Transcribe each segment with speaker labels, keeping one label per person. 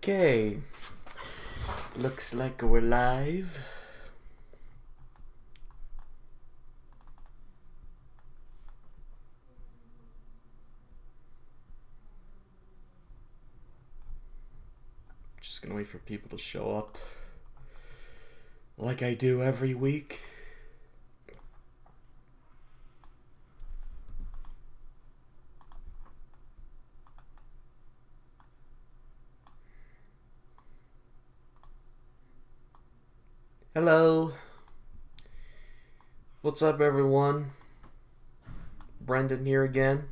Speaker 1: Okay. Looks like we're live. Just gonna wait for people to show up. Like I do every week. Hello. What's up, everyone? Brendan here again.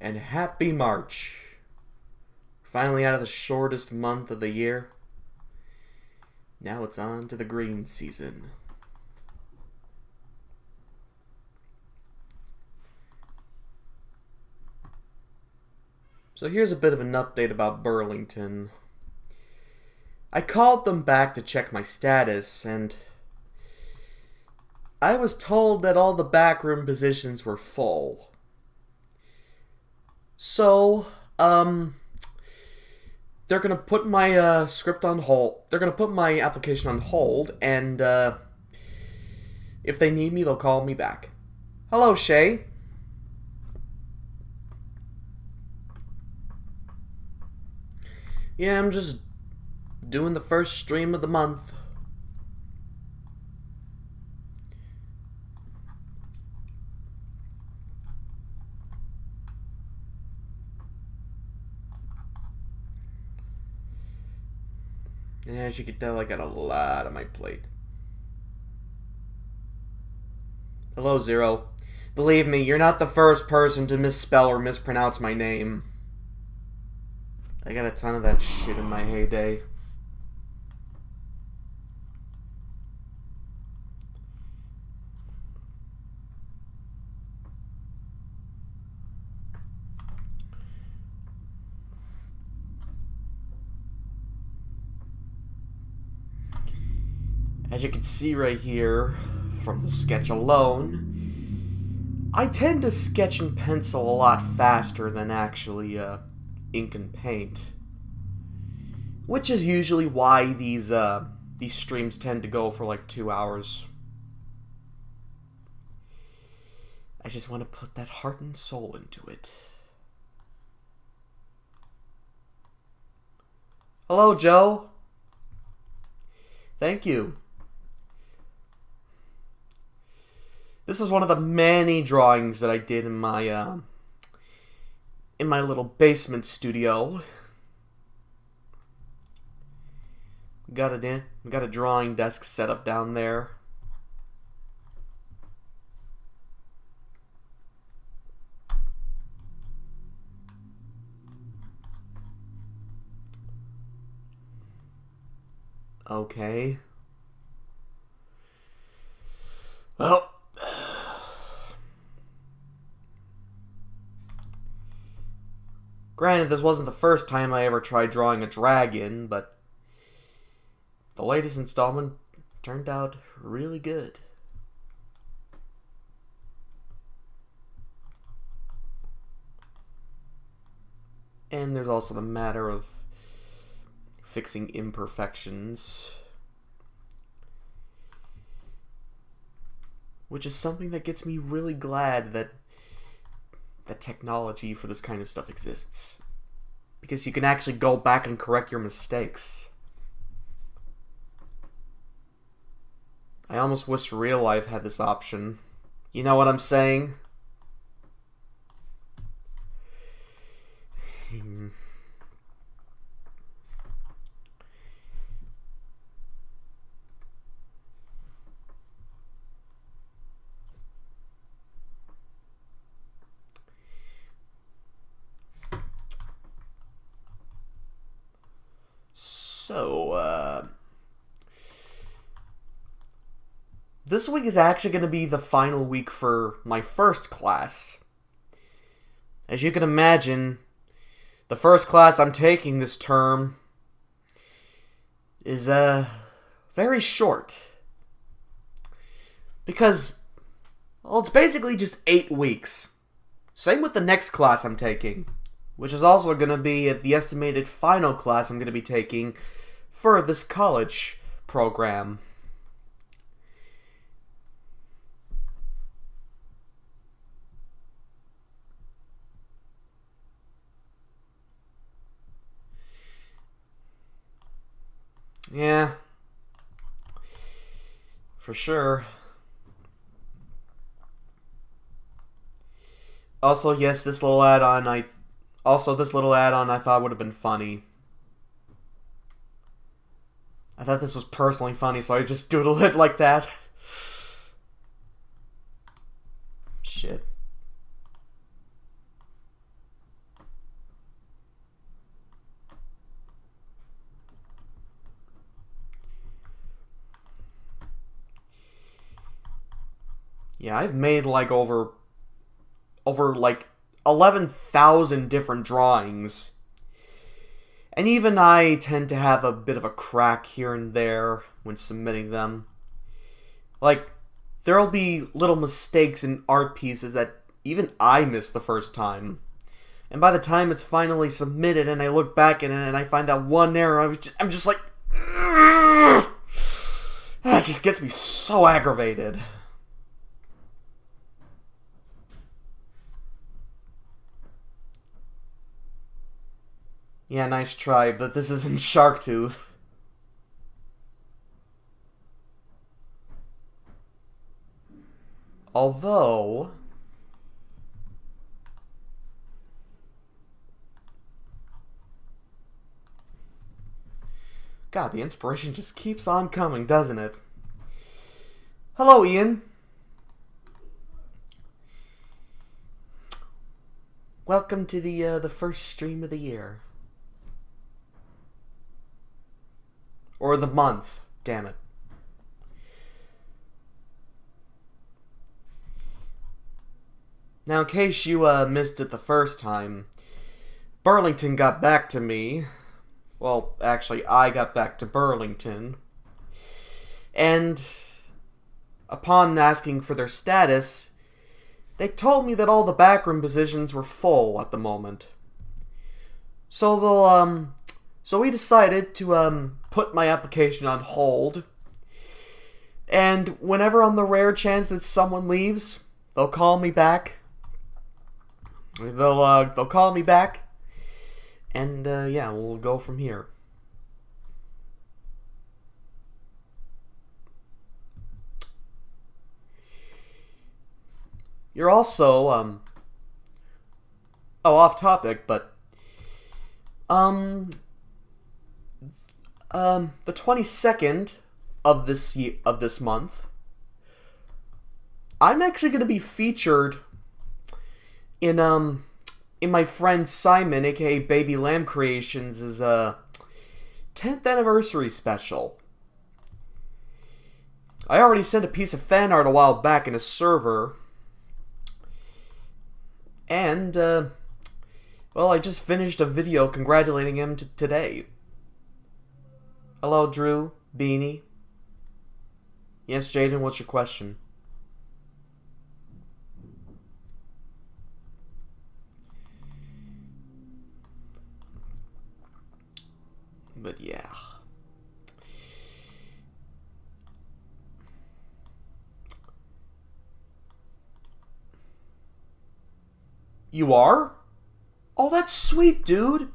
Speaker 1: And happy March. Finally out of the shortest month of the year. Now it's on to the green season. So here's a bit of an update about Burlington. I called them back to check my status, and I was told that all the backroom positions were full. So, they're gonna put my script on hold. They're gonna put my application on hold, and if they need me, they'll call me back. Hello, Shay. Yeah, I'm just doing the first stream of the month. And as you can tell, I got a lot on my plate. Hello, Zero. Believe me, you're not the first person to misspell or mispronounce my name. I got a ton of that shit in my heyday. As you can see right here, from the sketch alone, I tend to sketch in pencil a lot faster than actually ink and paint. Which is usually why these streams tend to go for like 2 hours. I just want to put that heart and soul into it. Hello, Joe. Thank you. This is one of the many drawings that I did in my little basement studio. Got a drawing desk set up down there. Okay. Well, granted, this wasn't the first time I ever tried drawing a dragon, but the latest installment turned out really good. And there's also the matter of fixing imperfections, which is something that gets me really glad that technology for this kind of stuff exists, because you can actually go back and correct your mistakes. I almost wish real life had this option. You know what I'm saying? So, this week is actually going to be the final week for my first class. As you can imagine, the first class I'm taking this term is, very short. Because, well, it's basically just 8 weeks. Same with the next class I'm taking, which is also going to be the estimated final class I'm going to be taking for this college program. Yeah, for sure. Also, yes, this little add-on I thought would have been funny. I thought this was personally funny, so I just doodled it like that. Shit. Yeah, I've made like over like 11,000 different drawings. And even I tend to have a bit of a crack here and there when submitting them. Like, there'll be little mistakes in art pieces that even I missed the first time. And by the time it's finally submitted and I look back at it and I find that one error, I'm just like, ugh! That just gets me so aggravated. Yeah, nice try, but this isn't Sharktooth. Although... God, the inspiration just keeps on coming, doesn't it? Hello, Ian. Welcome to the first stream of the year. Or the month. Damn it. Now, in case you missed it the first time, Burlington got back to me. Well, actually, I got back to Burlington. And upon asking for their status, they told me that all the backroom positions were full at the moment. So we decided to put my application on hold. And whenever on the rare chance that someone leaves, they'll call me back. They'll call me back. And yeah, we'll go from here. You're also off topic, but the 22nd of this month, I'm actually going to be featured in my friend Simon, aka Baby Lamb Creations' 10th anniversary special. I already sent a piece of fan art a while back in a server. And, well, I just finished a video congratulating him today. Hello, Drew, Beanie. Yes, Jaden, what's your question? But yeah. You are? Oh, that's sweet, dude.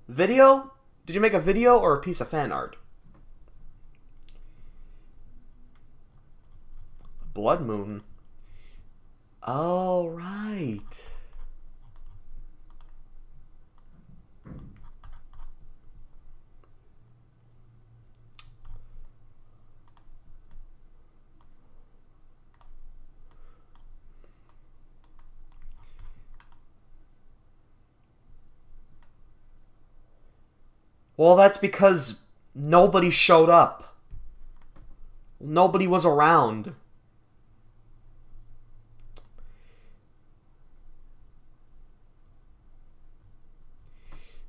Speaker 1: Video? Did you make a video or a piece of fan art? Blood Moon. Oh, right. Well, that's because nobody showed up. Nobody was around.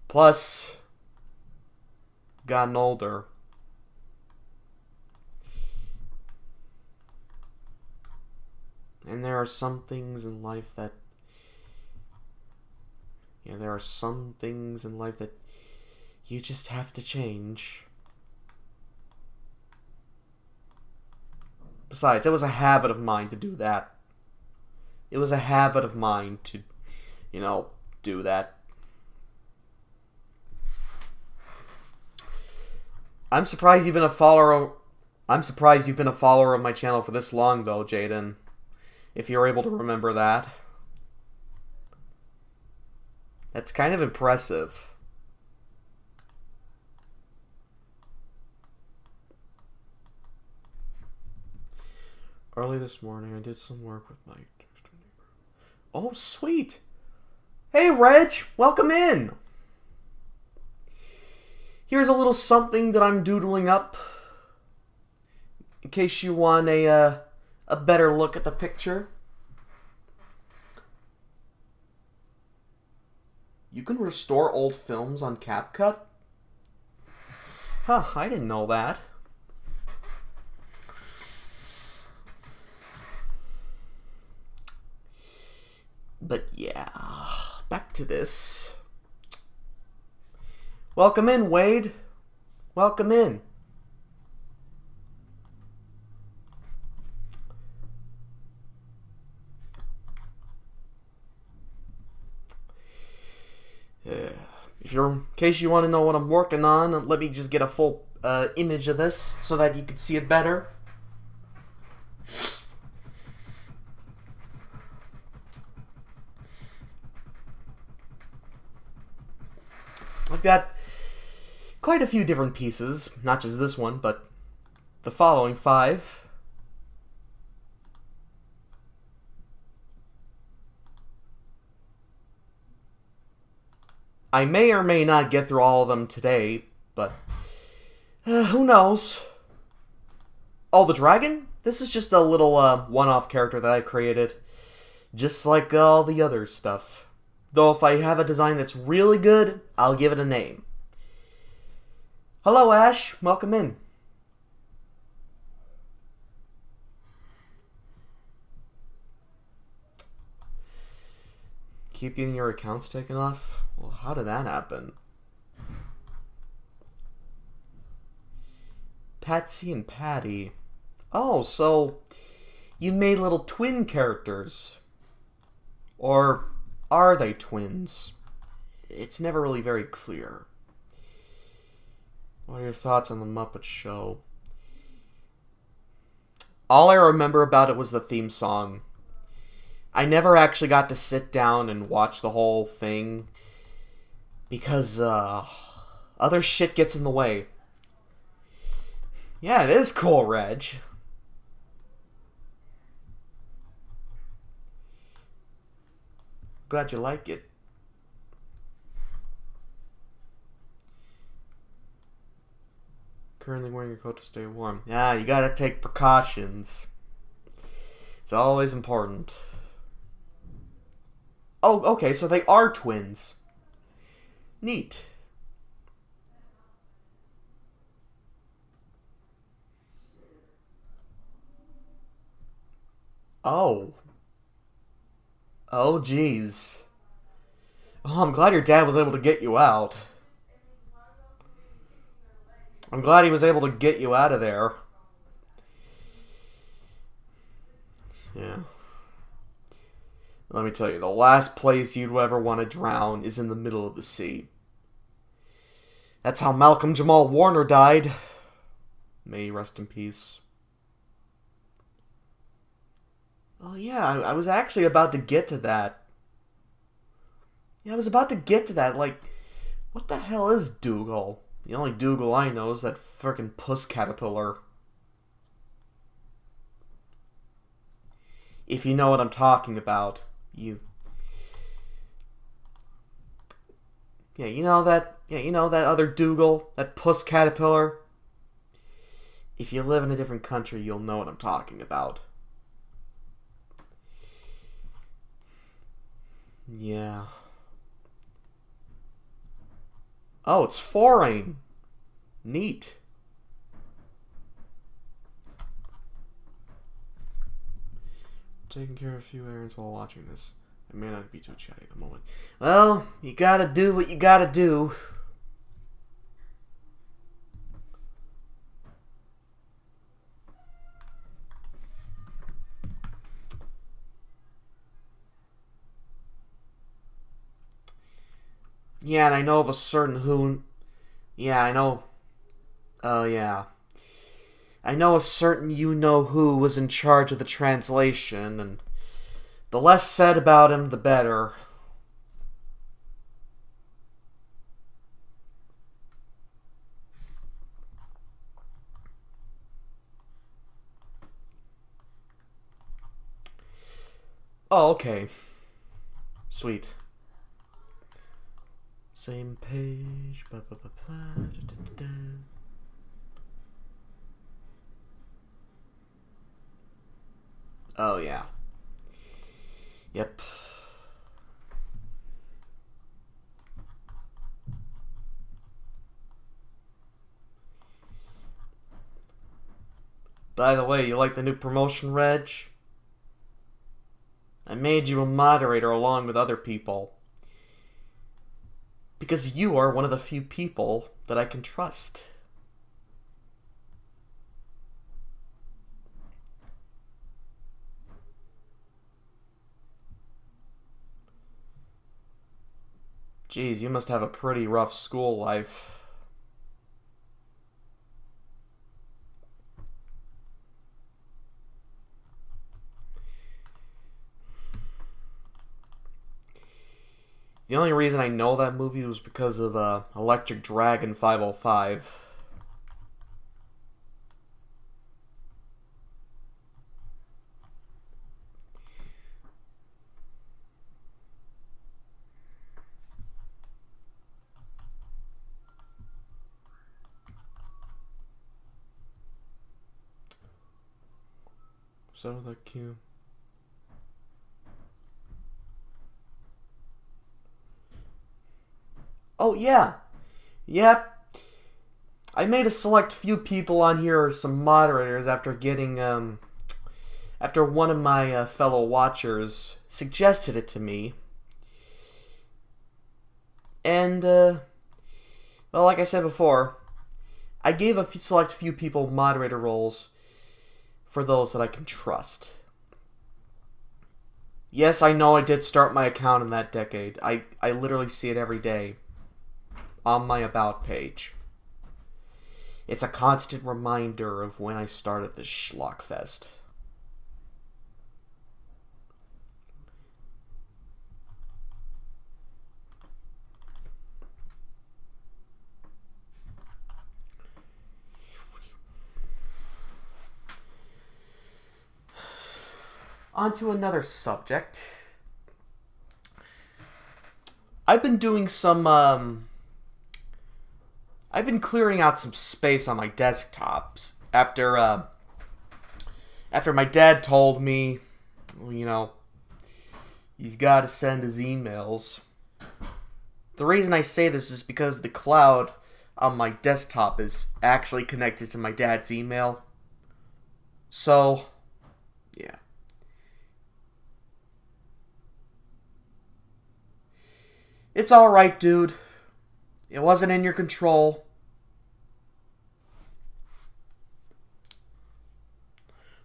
Speaker 1: Plus, gotten older. And there are some things in life that Yeah, there are some things in life that you just have to change. Besides, it was a habit of mine to do that. It was a habit of mine to, you know, do that. I'm surprised you've been a follower. I'm surprised you've been a follower of my channel for this long, though, Jaden. If you're able to remember that. That's kind of impressive. Early this morning, I did some work with my neighbor. Oh, sweet. Hey, Reg, welcome in. Here's a little something that I'm doodling up, in case you want a better look at the picture. You can restore old films on CapCut? Huh, I didn't know that. But yeah, back to this. Welcome in, Wade. Welcome in. In case you want to know what I'm working on, let me just get a full image of this so that you can see it better. I've got quite a few different pieces, not just this one, but the following 5. I may or may not get through all of them today, but who knows? Oh, the dragon? This is just a little one-off character that I created, just like all the other stuff. Though if I have a design that's really good, I'll give it a name. Hello, Ash. Welcome in. Keep getting your accounts taken off? Well, how did that happen? Patsy and Patty. Oh, so you made little twin characters. Or are they twins? It's never really very clear. What are your thoughts on the Muppet Show? All I remember about it was the theme song. I never actually got to sit down and watch the whole thing because other shit gets in the way. Yeah, it is cool, Reg. Glad you like it. Currently wearing your coat to stay warm. Yeah, you gotta take precautions. It's always important. Oh, okay, so they are twins. Neat. Oh. Oh, jeez. Oh, I'm glad your dad was able to get you out. I'm glad he was able to get you out of there. Yeah. Let me tell you, the last place you'd ever want to drown is in the middle of the sea. That's how Malcolm Jamal Warner died. May he rest in peace. Oh yeah, I was actually about to get to that. Yeah, I was about to get to that. Like, what the hell is Dougal? The only Dougal I know is that frickin' puss caterpillar. If you know what I'm talking about, you. Yeah, you know that. Yeah, you know that other Dougal, that puss caterpillar. If you live in a different country, you'll know what I'm talking about. Yeah. Oh, it's foreign. Neat. Taking care of a few errands while watching this. I may not be too chatty at the moment. Well, you gotta do what you gotta do. Yeah, and I know of a certain who... Yeah, I know... yeah. I know a certain you-know-who was in charge of the translation, and the less said about him, the better. Oh, okay. Sweet. Same page. Oh, yeah. Yep. By the way, you like the new promotion, Reg? I made you a moderator along with other people. Because you are one of the few people that I can trust. Geez, you must have a pretty rough school life. The only reason I know that movie was because of Electric Dragon 505. So that cute. Oh, yeah. Yep. I made a select few people on here some moderators after getting, after one of my fellow watchers suggested it to me. And, well, like I said before, I gave a select few people moderator roles for those that I can trust. Yes, I know I did start my account in that decade. I literally see it every day on my About page. It's a constant reminder of when I started this schlockfest. On to another subject. I've been doing some, I've been clearing out some space on my desktops after my dad told me, you know, he's got to send his emails. The reason I say this is because the cloud on my desktop is actually connected to my dad's email. So, yeah. It's alright, dude. It wasn't in your control.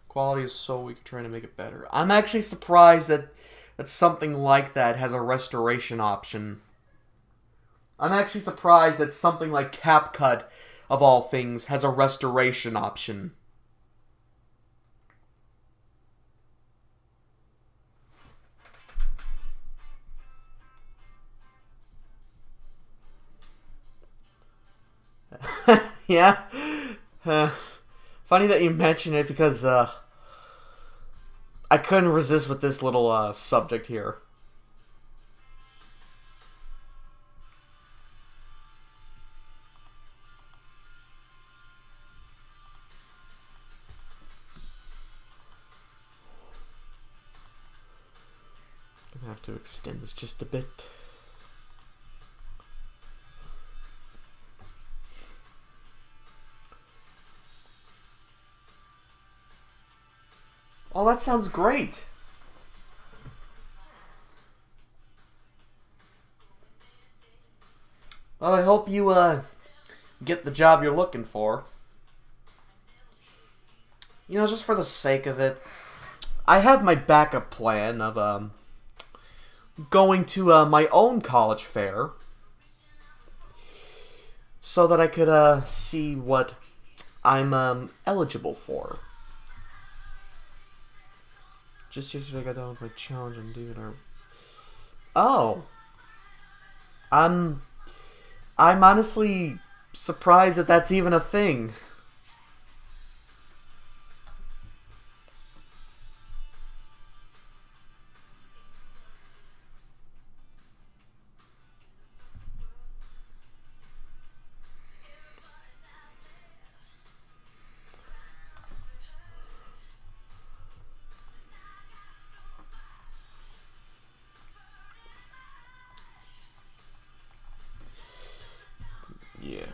Speaker 1: Quality is so weak, trying to make it better. I'm actually surprised that something like that has a restoration option. I'm actually surprised that something like CapCut, of all things, has a restoration option. Yeah? Funny that you mention it because I couldn't resist with this little subject here. I'm gonna have to extend this just a bit. Oh, that sounds great. Well, I hope you, get the job you're looking for. You know, just for the sake of it, I have my backup plan of, going to, my own college fair so that I could, see what I'm, eligible for. Just yesterday I got done with my challenge and doing our... Oh. I'm honestly surprised that that's even a thing. Yes.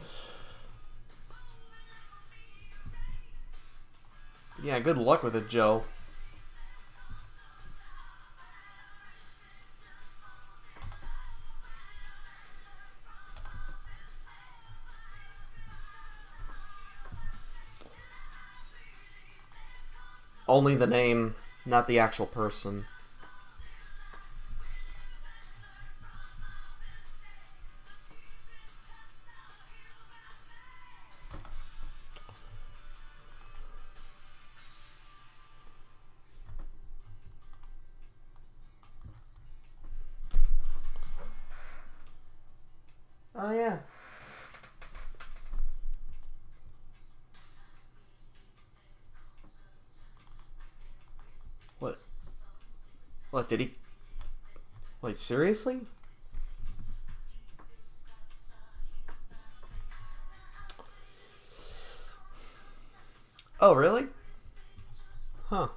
Speaker 1: Yeah, good luck with it, Joe. Only the name, not the actual person. Oh, yeah. What? What, did he... Wait, seriously? Oh, really? Huh.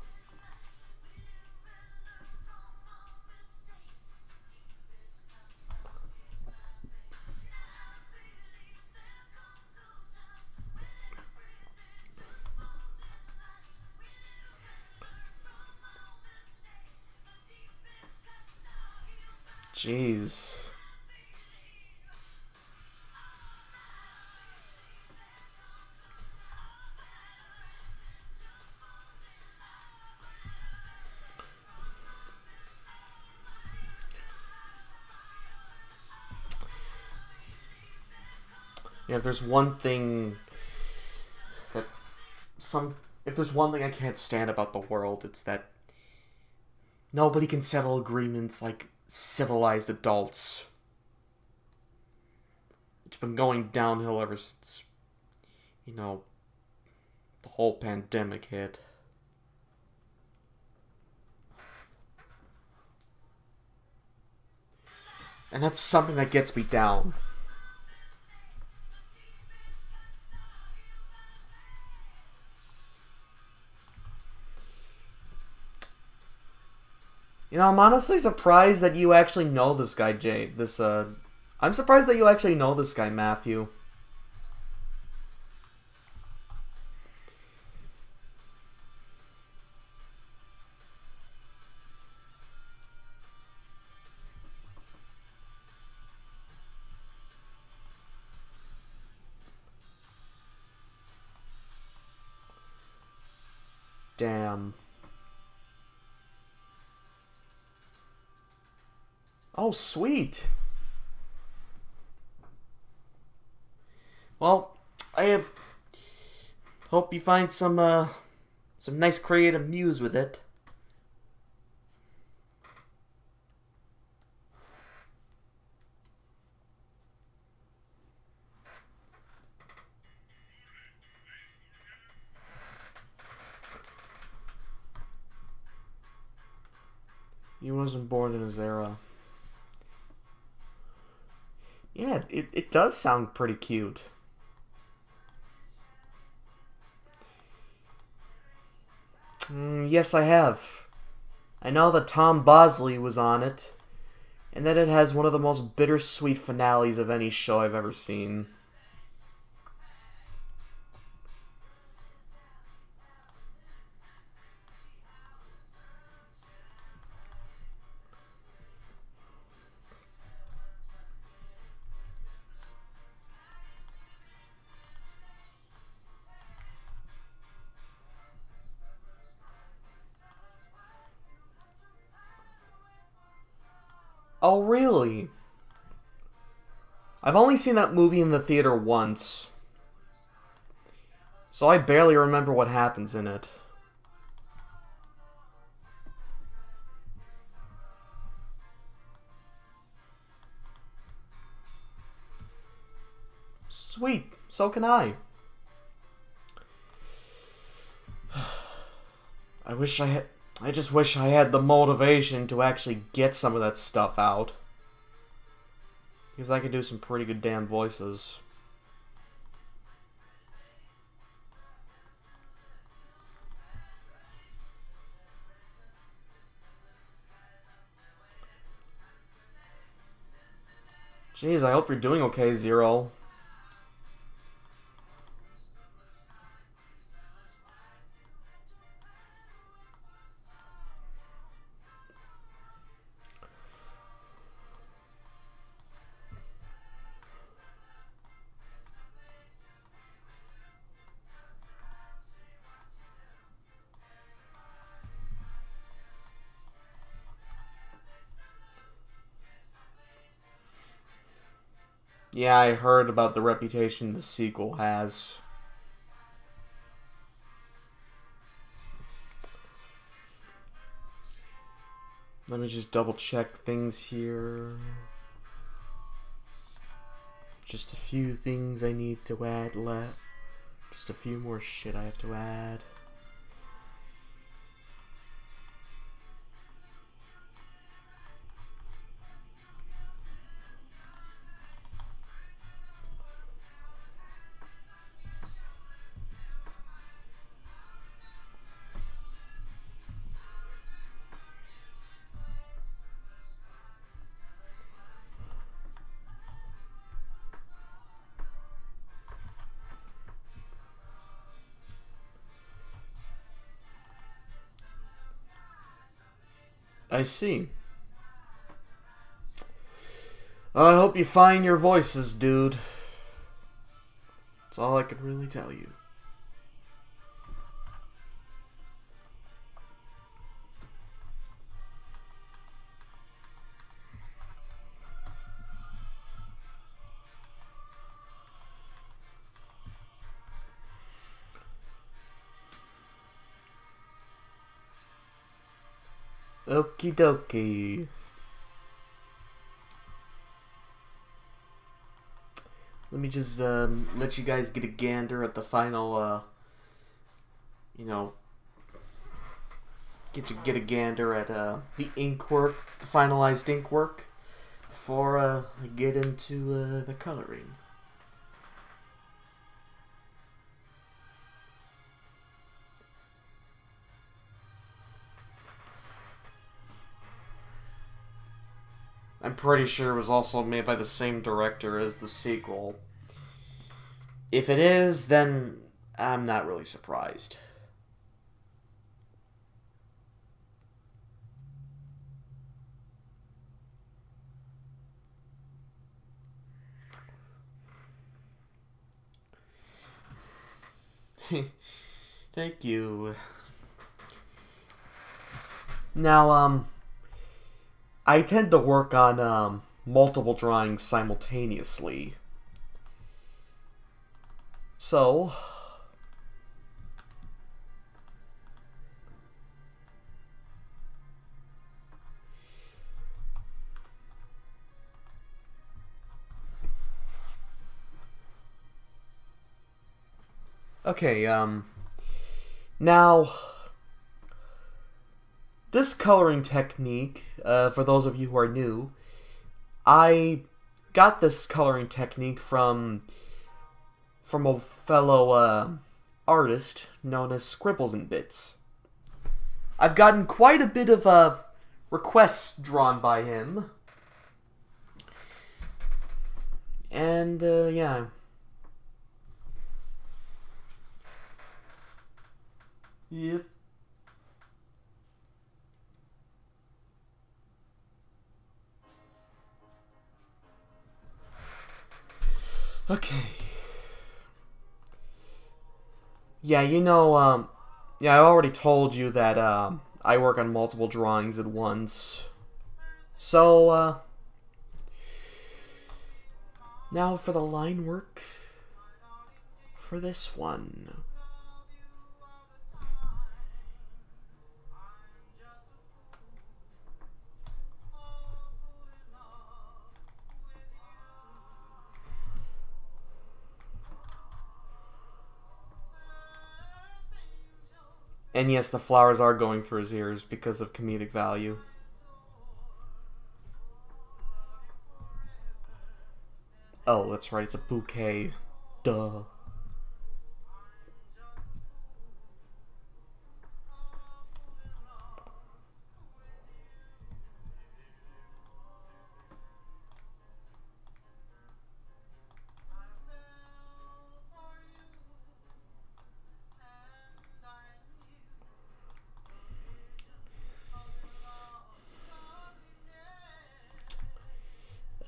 Speaker 1: Jeez. Yeah, if there's one thing that if there's one thing I can't stand about the world, it's that nobody can settle agreements like civilized adults. It's been going downhill ever since, you know, the whole pandemic hit. And that's something that gets me down. You know, I'm honestly surprised that you actually know this guy, Jay. I'm surprised that you actually know this guy, Matthew. Damn. Oh, sweet. Well, I hope you find some nice creative muse with it. He wasn't born in his era. Yeah, it does sound pretty cute. Yes, I have. I know that Tom Bosley was on it, and that it has one of the most bittersweet finales of any show I've ever seen. Oh, really? I've only seen that movie in the theater once, so I barely remember what happens in it. Sweet, so can I. I just wish I had the motivation to actually get some of that stuff out. Because I could do some pretty good damn voices. Jeez, I hope you're doing okay, Zero. Yeah, I heard about the reputation the sequel has. Let me just double check things here. Just a few things I need to add left. Just a few more shit I have to add. I see. I hope you find your voices, dude. That's all I can really tell you. Okie dokie. Let me just let you guys get a gander at the final, you know, get a gander at the ink work, the finalized ink work, before I get into the coloring. I'm pretty sure it was also made by the same director as the sequel. If it is, then I'm not really surprised. Thank you. Now, I tend to work on multiple drawings simultaneously. So, okay, now, this coloring technique, for those of you who are new, I got this coloring technique from a fellow artist known as Scribbles and Bits. I've gotten quite a bit of requests drawn by him, and yeah. Yep. Okay. Yeah, yeah, I already told you that I work on multiple drawings at once. So, Now for the line work for this one. And yes, the flowers are going through his ears because of comedic value. Oh, that's right, it's a bouquet. Duh.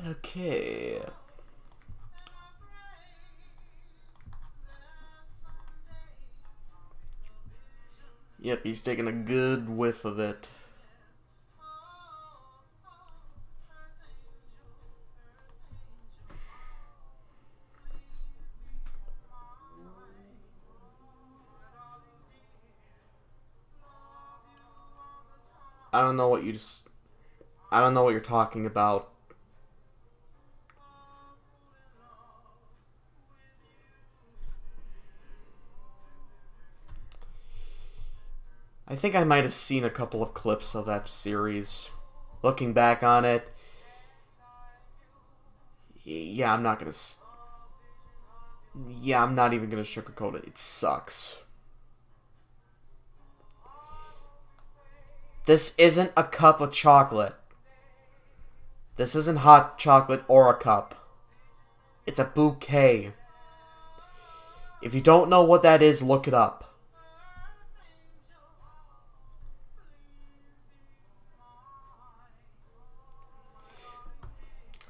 Speaker 1: Okay. Yep, he's taking a good whiff of it. I don't know what you're talking about. I think I might have seen a couple of clips of that series. Looking back on it, yeah, I'm not even gonna sugarcoat it. It sucks. This isn't a cup of chocolate. This isn't hot chocolate or a cup. It's a bouquet. If you don't know what that is, look it up.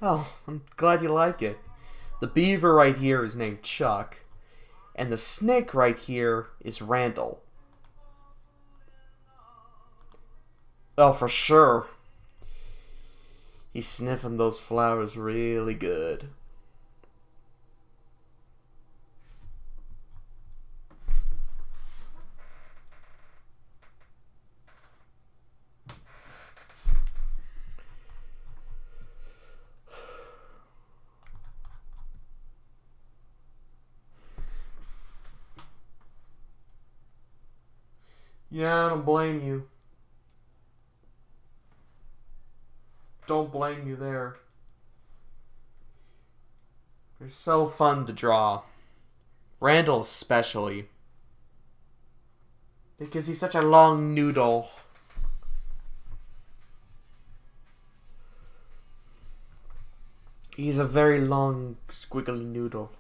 Speaker 1: Oh, I'm glad you like it. The beaver right here is named Chuck, and the snake right here is Randall. Oh, for sure. He's sniffing those flowers really good. Yeah, I don't blame you. Don't blame you there. They're so fun to draw. Randall especially. Because he's such a long noodle. He's a very long, squiggly noodle.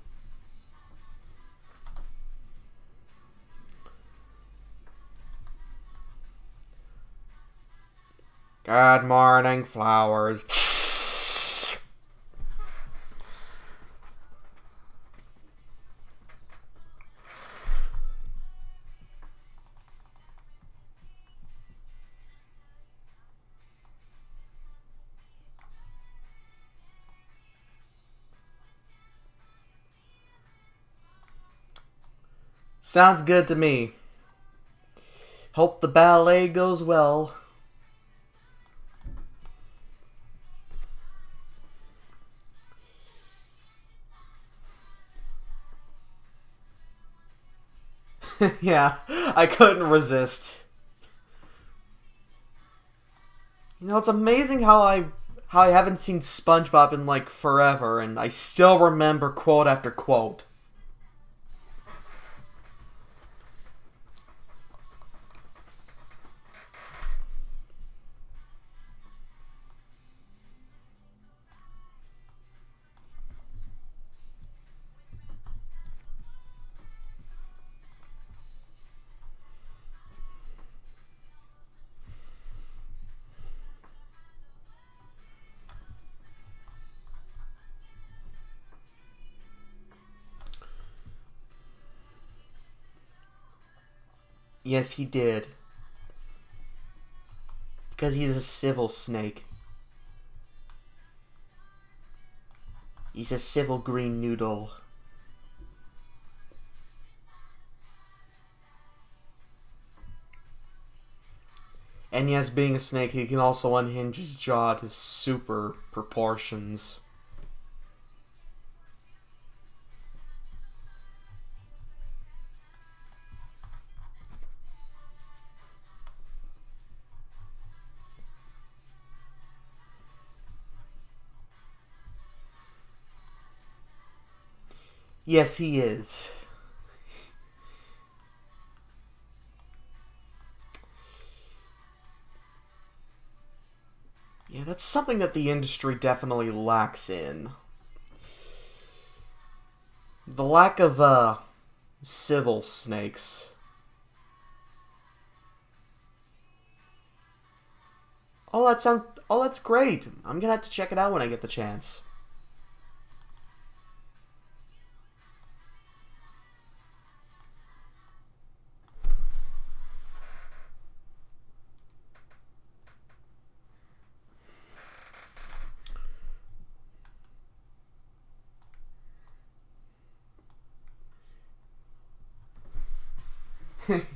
Speaker 1: Good morning, flowers. Sounds good to me. Hope the ballet goes well. Yeah, I couldn't resist. You know, it's amazing how I haven't seen SpongeBob in like forever, and I still remember quote after quote. Yes, he did. Because he's a civil snake. He's a civil green noodle. And yes, being a snake, he can also unhinge his jaw to super proportions. Yes, he is. Yeah, that's something that the industry definitely lacks in. The lack of, civil snakes. Oh, that's great. I'm gonna have to check it out when I get the chance.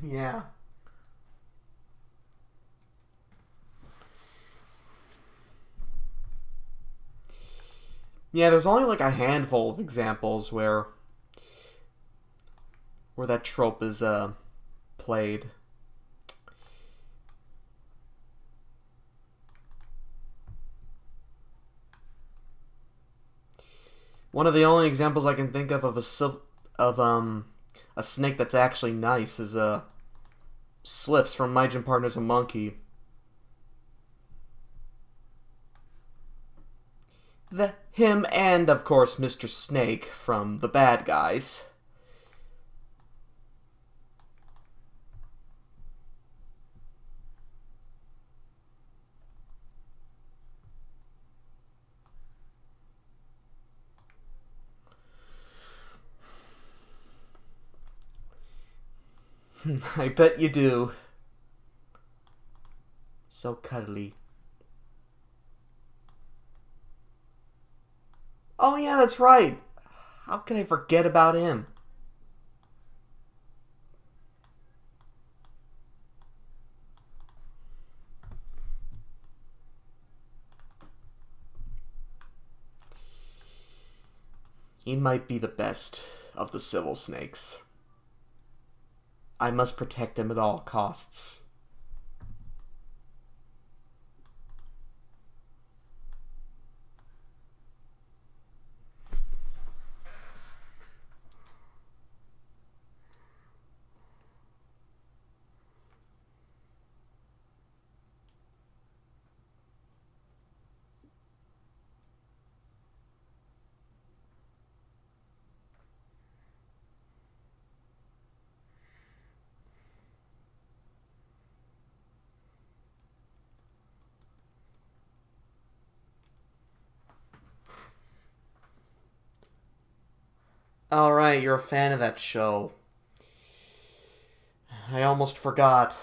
Speaker 1: Yeah. Yeah, there's only like a handful of examples where that trope is played. One of the only examples I can think of a snake that's actually nice is Slips from My Gym Partner's a Monkey. Him and of course Mr. Snake from The Bad Guys. I bet you do. So cuddly. Oh yeah, that's right. How can I forget about him? He might be the best of the civil snakes. I must protect him at all costs. Alright, you're a fan of that show. I almost forgot.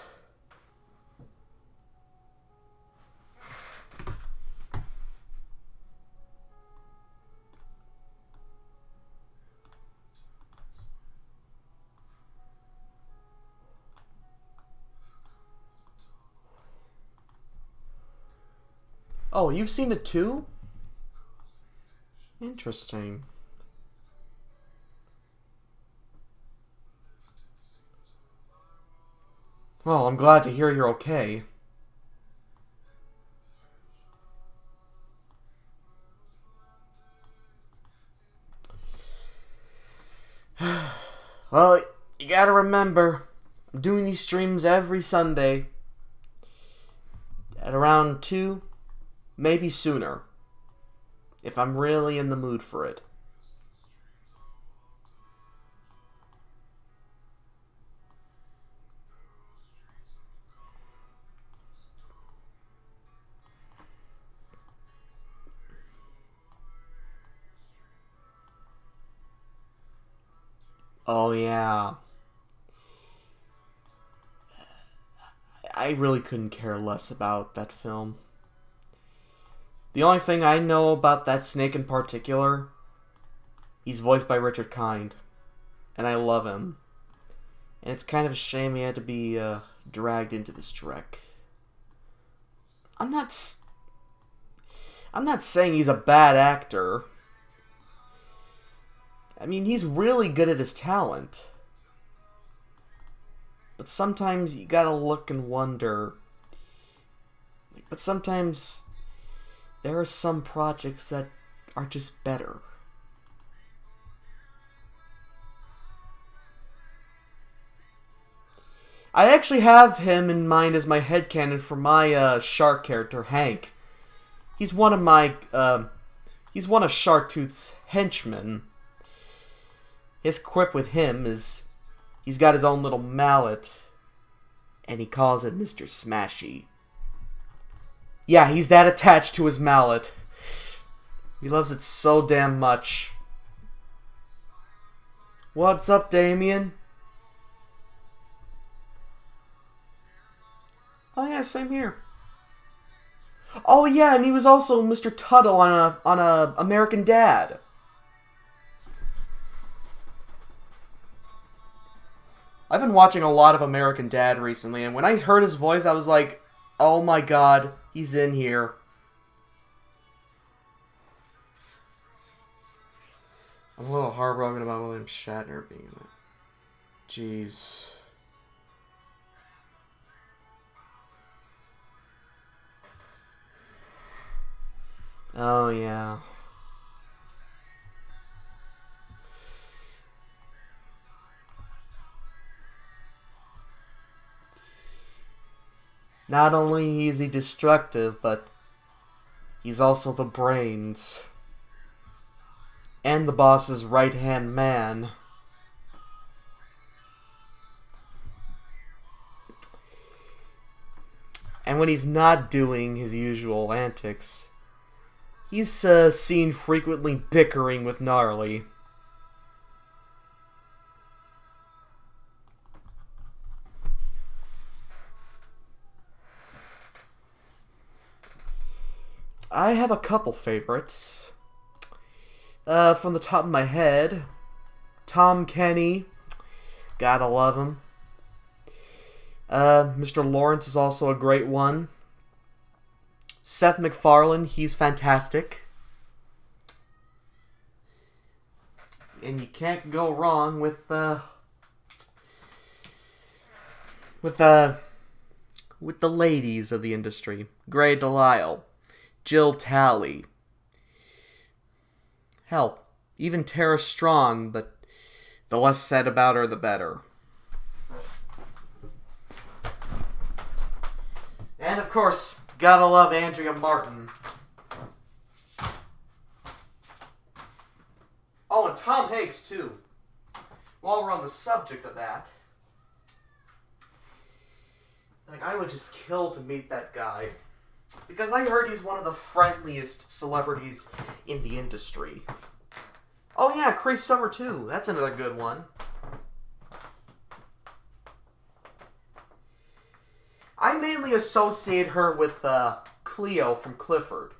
Speaker 1: Oh, you've seen it too? Interesting. Well, I'm glad to hear you're okay. Well, you gotta remember, I'm doing these streams every Sunday at around 2, maybe sooner, if I'm really in the mood for it. Oh yeah. I really couldn't care less about that film. The only thing I know about that snake in particular He's voiced by Richard Kind, and I love him. And it's kind of a shame he had to be dragged into this trek. I'm not saying he's a bad actor. I mean, he's really good at his talent. But sometimes you gotta look and wonder. But sometimes there are some projects that are just better. I actually have him in mind as my headcanon for my shark character, Hank. He's one of Sharktooth's henchmen. His quip with him is he's got his own little mallet, and he calls it Mr. Smashy. Yeah, he's that attached to his mallet. He loves it so damn much. What's up, Damien? Oh yeah, same here. Oh yeah, and he was also Mr. Tuttle on a American Dad. I've been watching a lot of American Dad recently, and when I heard his voice, I was like, oh my god, he's in here. I'm a little heartbroken about William Shatner being in it. Jeez. Oh, yeah. Not only is he destructive, but he's also the brains. And the boss's right-hand man. And when he's not doing his usual antics, he's seen frequently bickering with Gnarly. I have a couple favorites. From the top of my head, Tom Kenny, gotta love him. Mr. Lawrence is also a great one. Seth MacFarlane, he's fantastic. And you can't go wrong with the ladies of the industry. Grey DeLisle, Jill Talley. Hell, even Tara Strong, but the less said about her, the better. And of course, gotta love Andrea Martin. Oh, and Tom Hanks, too. While we're on the subject of that, like, I would just kill to meet that guy. Because I heard he's one of the friendliest celebrities in the industry. Oh yeah, Cree Summer too. That's another good one. I mainly associate her with Cleo from Clifford,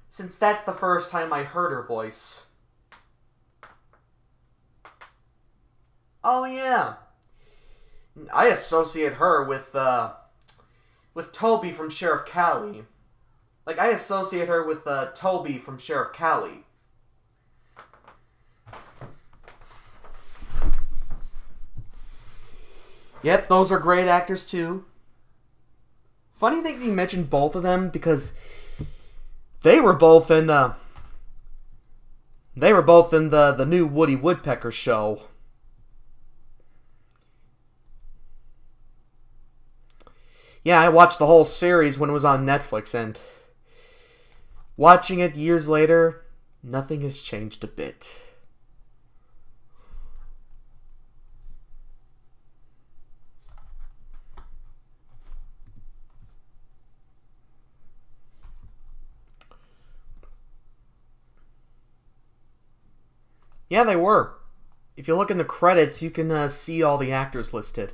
Speaker 1: since that's the first time I heard her voice. Oh yeah. I associate her with Toby from Sheriff Callie. Like, I associate her with Toby from Sheriff Callie. Yep, those are great actors too. Funny thing you mentioned both of them, because they were both in the new Woody Woodpecker show. Yeah, I watched the whole series when it was on Netflix, and watching it years later, nothing has changed a bit. Yeah, they were. If you look in the credits, you can see all the actors listed.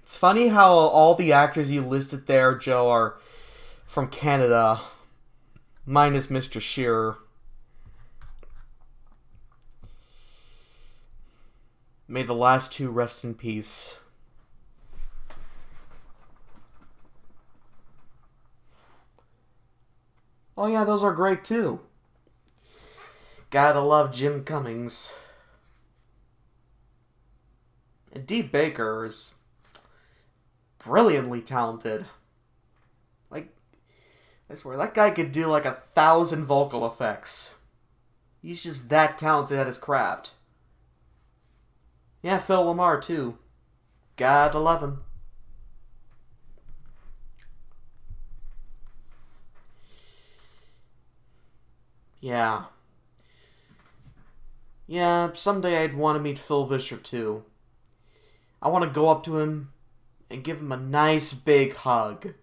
Speaker 1: It's funny how all the actors you listed there, Joe, are from Canada. minus Mr. Shearer. May the last two rest in peace. Oh yeah, those are great too. Gotta love Jim Cummings. And Dee Baker is brilliantly talented. Like, I swear, that guy could do like 1,000 vocal effects. He's just that talented at his craft. Yeah, Phil Lamar too. Gotta love him. Yeah. Yeah, someday I'd want to meet Phil Vischer too. I want to go up to him and give him a nice big hug.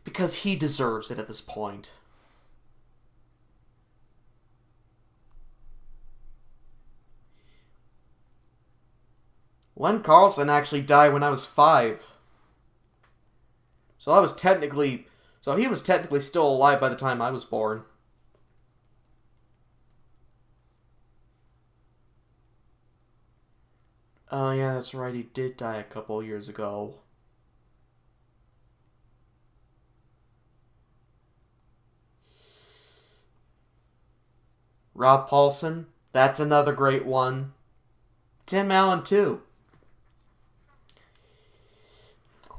Speaker 1: Because he deserves it at this point. Len Carlson actually died when I was 5. So he was technically still alive by the time I was born. Oh yeah, that's right, he did die a couple years ago. Rob Paulson, that's another great one. Tim Allen too.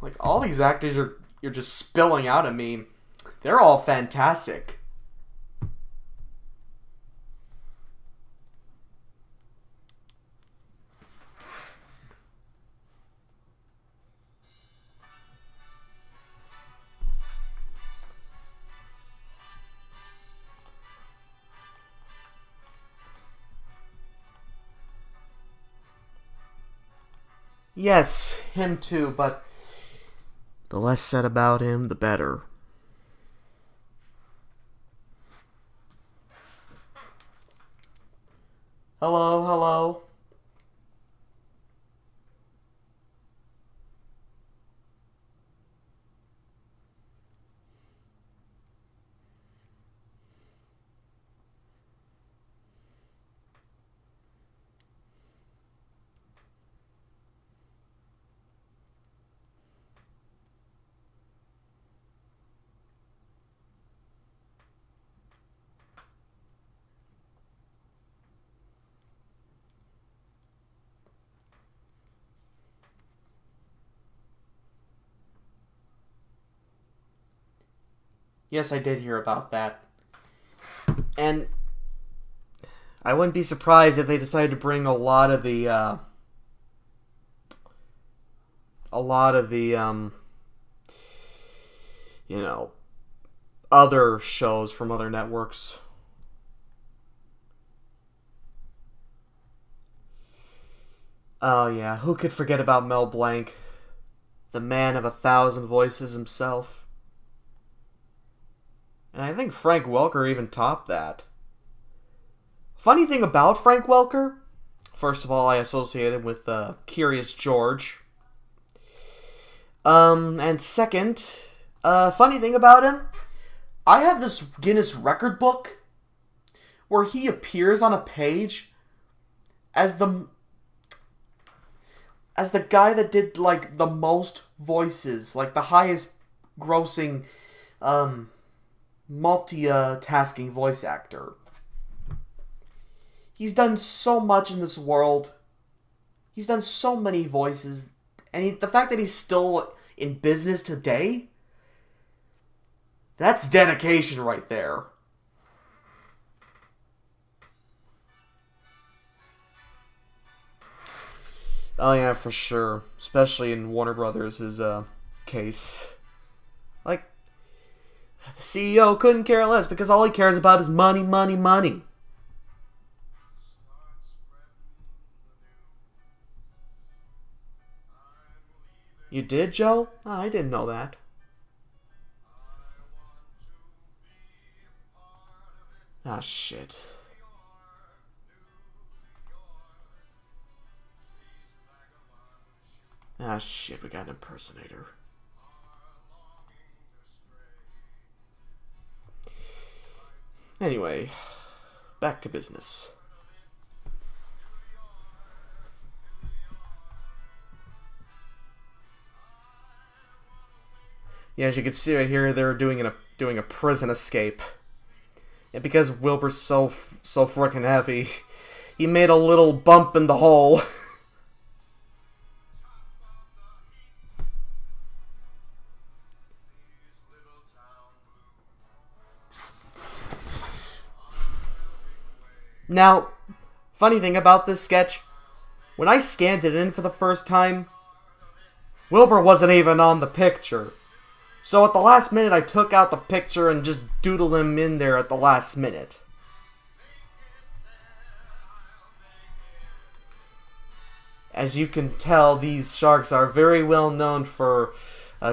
Speaker 1: Like, all these actors you're just spilling out at me. They're all fantastic. Yes, him too, but the less said about him, the better. Hello, hello. Yes, I did hear about that. And I wouldn't be surprised if they decided to bring a lot of the other shows from other networks. Oh yeah, who could forget about Mel Blanc? The man of 1,000 voices himself. And I think Frank Welker even topped that. Funny thing about Frank Welker, first of all, I associate him with Curious George. And second, funny thing about him, I have this Guinness record book where he appears on a page as the guy that did like the most voices, like the highest grossing multitasking voice actor. He's done so much in this world. He's done so many voices, and the fact that he's still in business today, that's dedication right there. Oh yeah, for sure. Especially in Warner Brothers' case. Like, the CEO couldn't care less because all he cares about is money, money, money. You did, Joe? Oh, I didn't know that. Ah, shit. Ah, shit, we got an impersonator. Anyway, back to business. Yeah, as you can see right here, they're doing a prison escape. And because Wilbur's so freaking heavy, he made a little bump in the hole. Now, funny thing about this sketch, when I scanned it in for the first time, Wilbur wasn't even on the picture. So at the last minute, I took out the picture and just doodled him in there at the last minute. As you can tell, these sharks are very well known for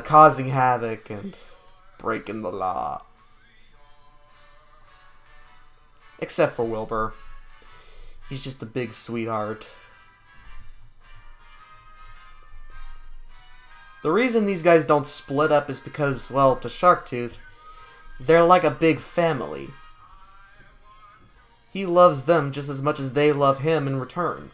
Speaker 1: causing havoc and breaking the law. Except for Wilbur. He's just a big sweetheart. The reason these guys don't split up is because, well, to Sharktooth, they're like a big family. He loves them just as much as they love him in return.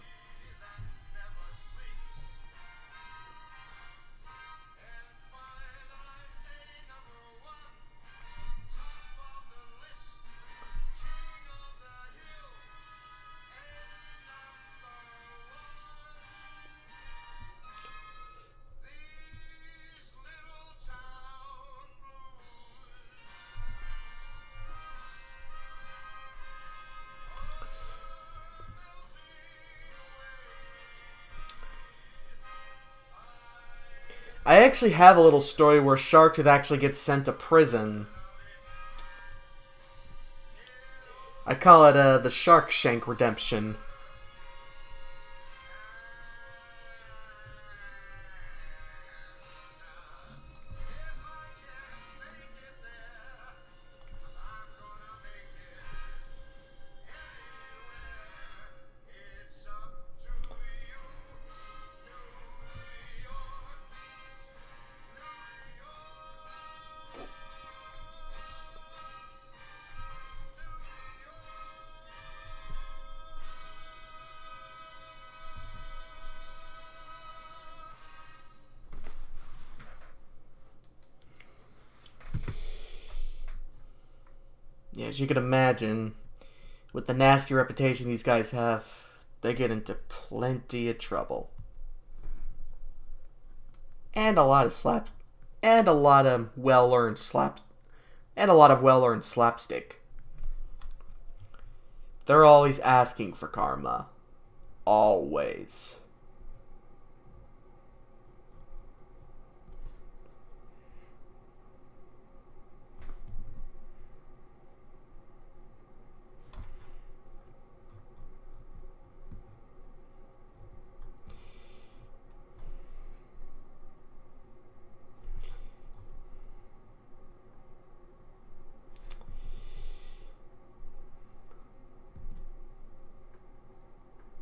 Speaker 1: I actually have a little story where Sharktooth actually gets sent to prison. I call it the Sharkshank Redemption. Yeah, as you can imagine, with the nasty reputation these guys have, they get into plenty of trouble. And a lot of well-earned slapstick. They're always asking for karma. Always.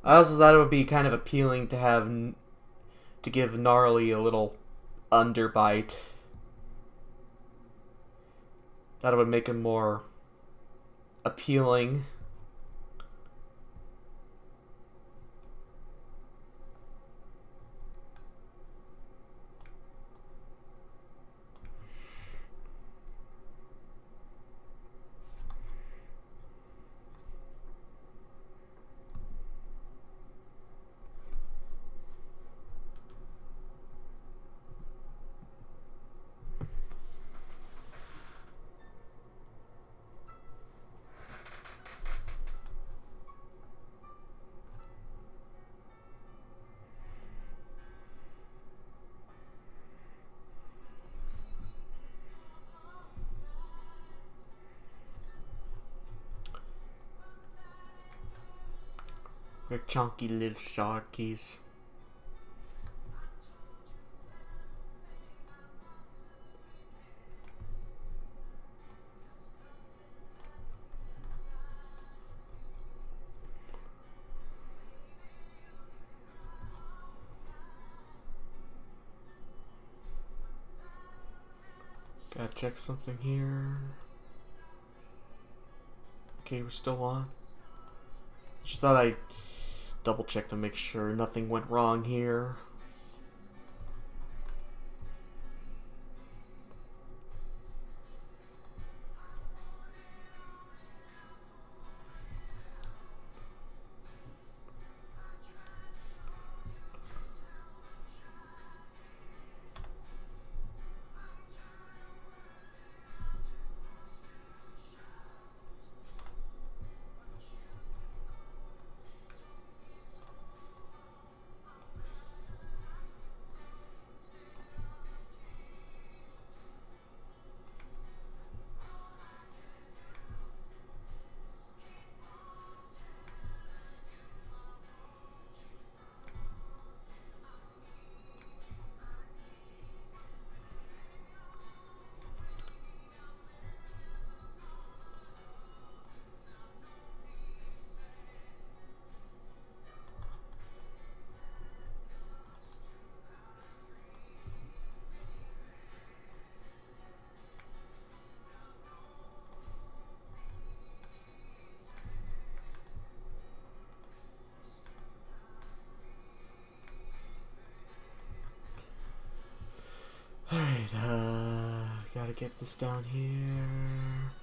Speaker 1: I also thought it would be kind of appealing to give Gnarly a little underbite. That would make him more appealing. They're chunky little sharkies. Gotta check something here. Okay, we're still on. Just thought I'd double check to make sure nothing went wrong here. Alright, gotta get this down here.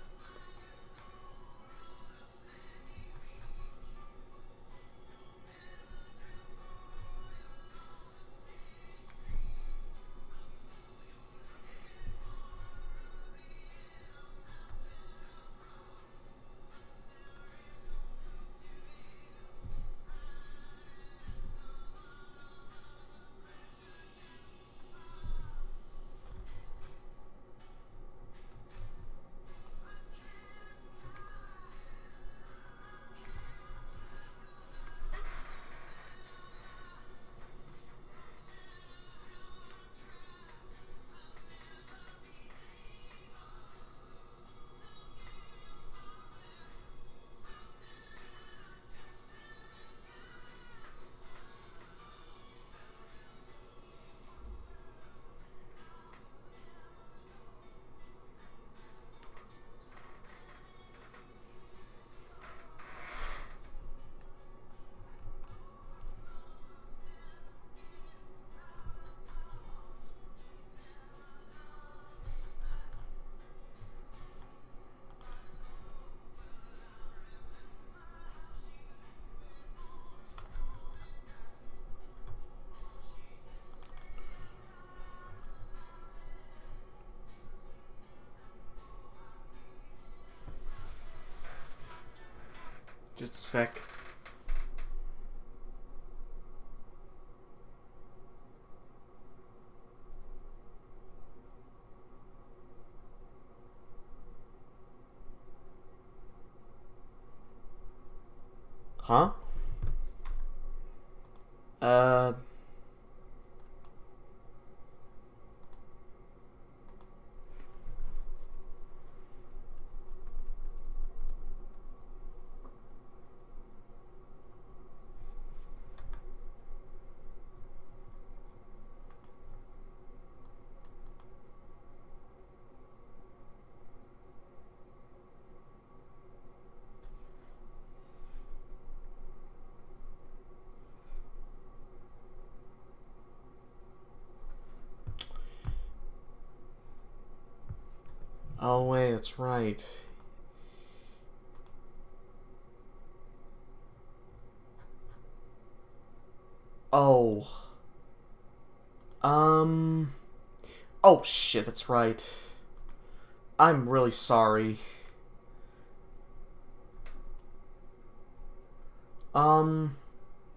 Speaker 1: Just a sec. Huh? Uh... Oh wait, that's right. Oh. Oh shit, that's right. I'm really sorry.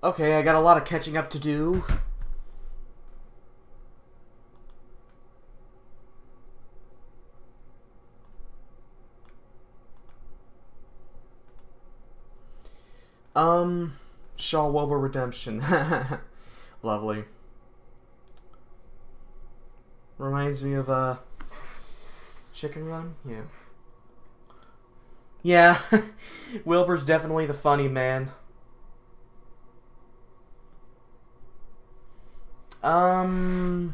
Speaker 1: Okay, I got a lot of catching up to do. Shaw Wilbur Redemption. Lovely. Reminds me of, Chicken Run? Yeah. Yeah, Wilbur's definitely the funny man. Hmm.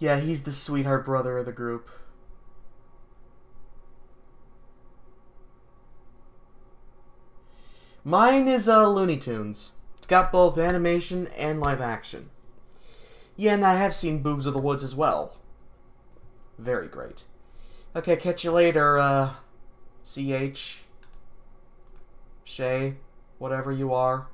Speaker 1: Yeah, he's the sweetheart brother of the group. Mine is Looney Tunes. It's got both animation and live action. Yeah, and I have seen Boobs of the Woods as well. Very great. Okay, catch you later, CH. Shay. Whatever you are.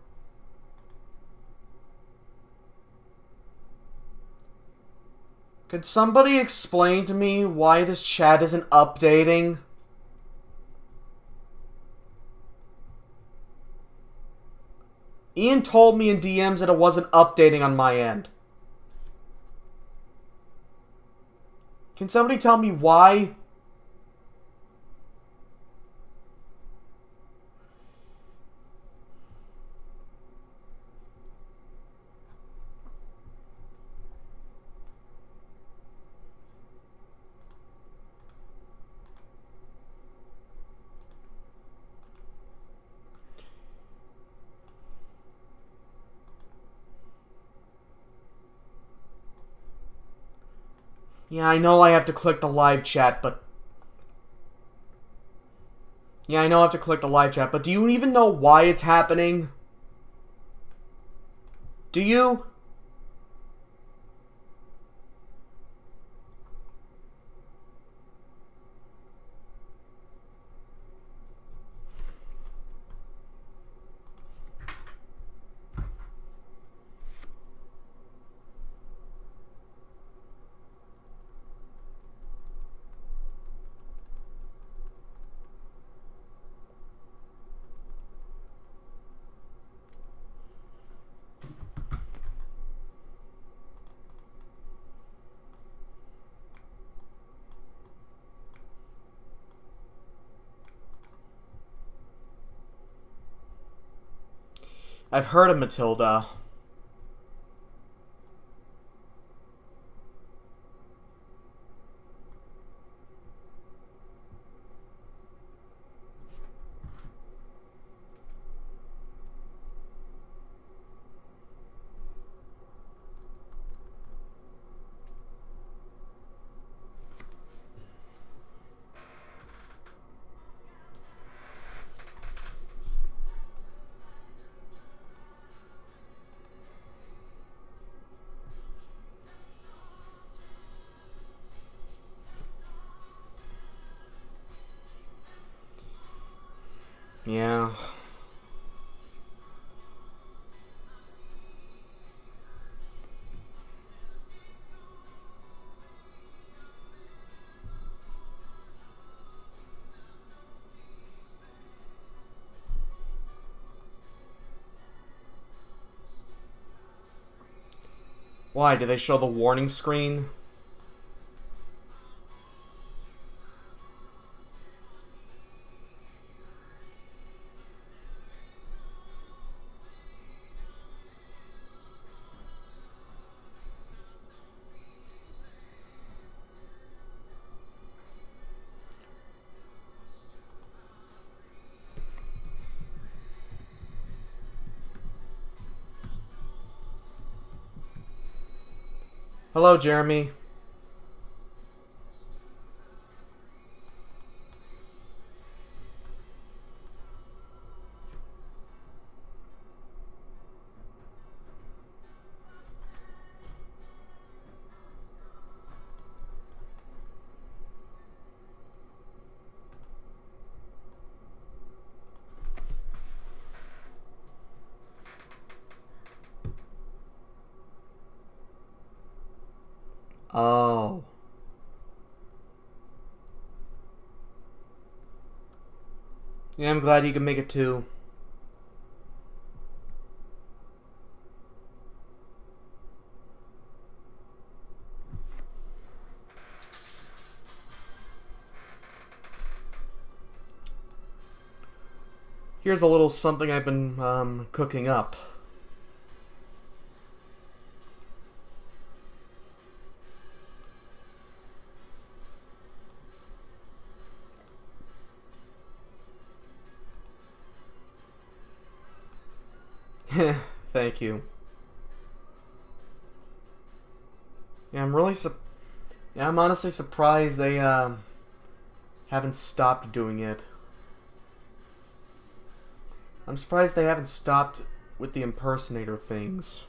Speaker 1: Could somebody explain to me why this chat isn't updating? Ian told me in DMs that it wasn't updating on my end. Can somebody tell me why? Yeah, I know I have to click the live chat, but... Yeah, I know I have to click the live chat, but do you even know why it's happening? Do you? I've heard of Matilda. Yeah. Why? Did they show the warning screen? Hello, Jeremy. Oh. Yeah, I'm glad you can make it too. Here's a little something I've been cooking up. Thank you. Yeah, I'm really Yeah, I'm honestly surprised they haven't stopped doing it. I'm surprised they haven't stopped with the impersonator things.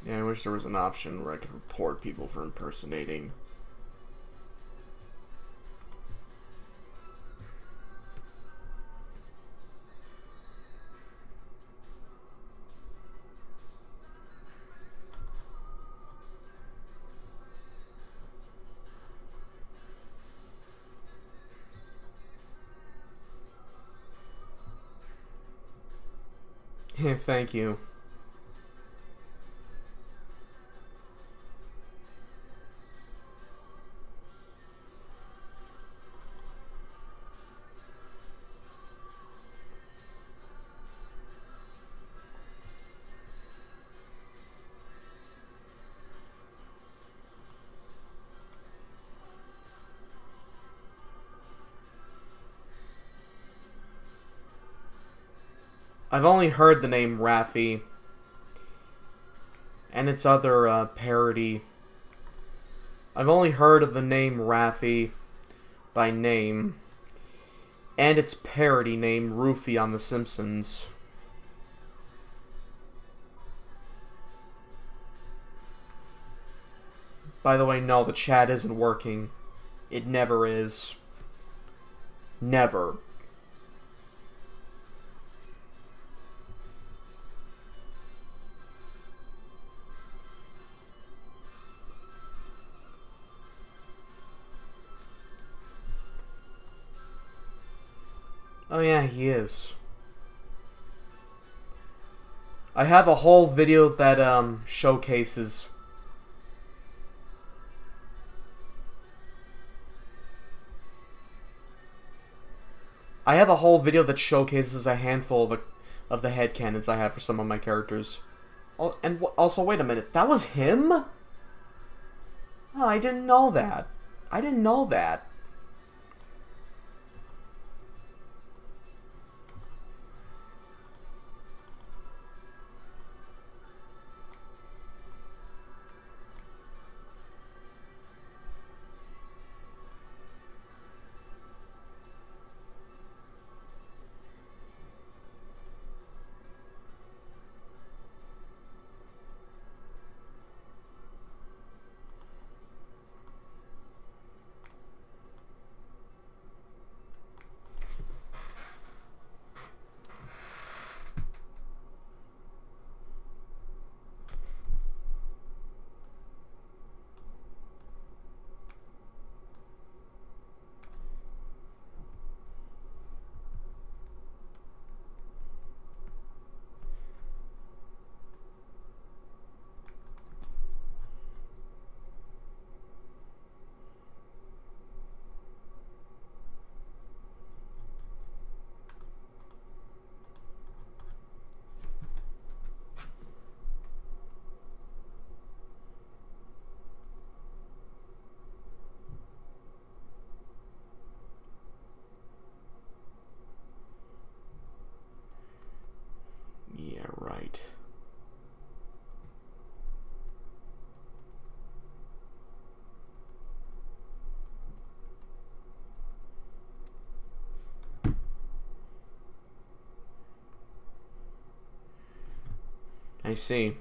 Speaker 1: Yeah, I wish there was an option where I could report people for impersonating. Yeah, thank you. I've only heard the name Raffi and its other parody. I've only heard of the name Raffi by name and its parody name Roofy on The Simpsons. By the way, no, the chat isn't working. It never is. Never. Oh yeah, he is. I have a whole video that showcases a handful of the headcanons I have for some of my characters. Oh, and also, wait a minute, that was him? Oh, I didn't know that. I didn't know that. Yeah, right. I see.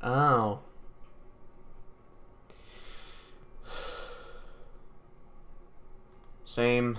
Speaker 1: Oh. Same.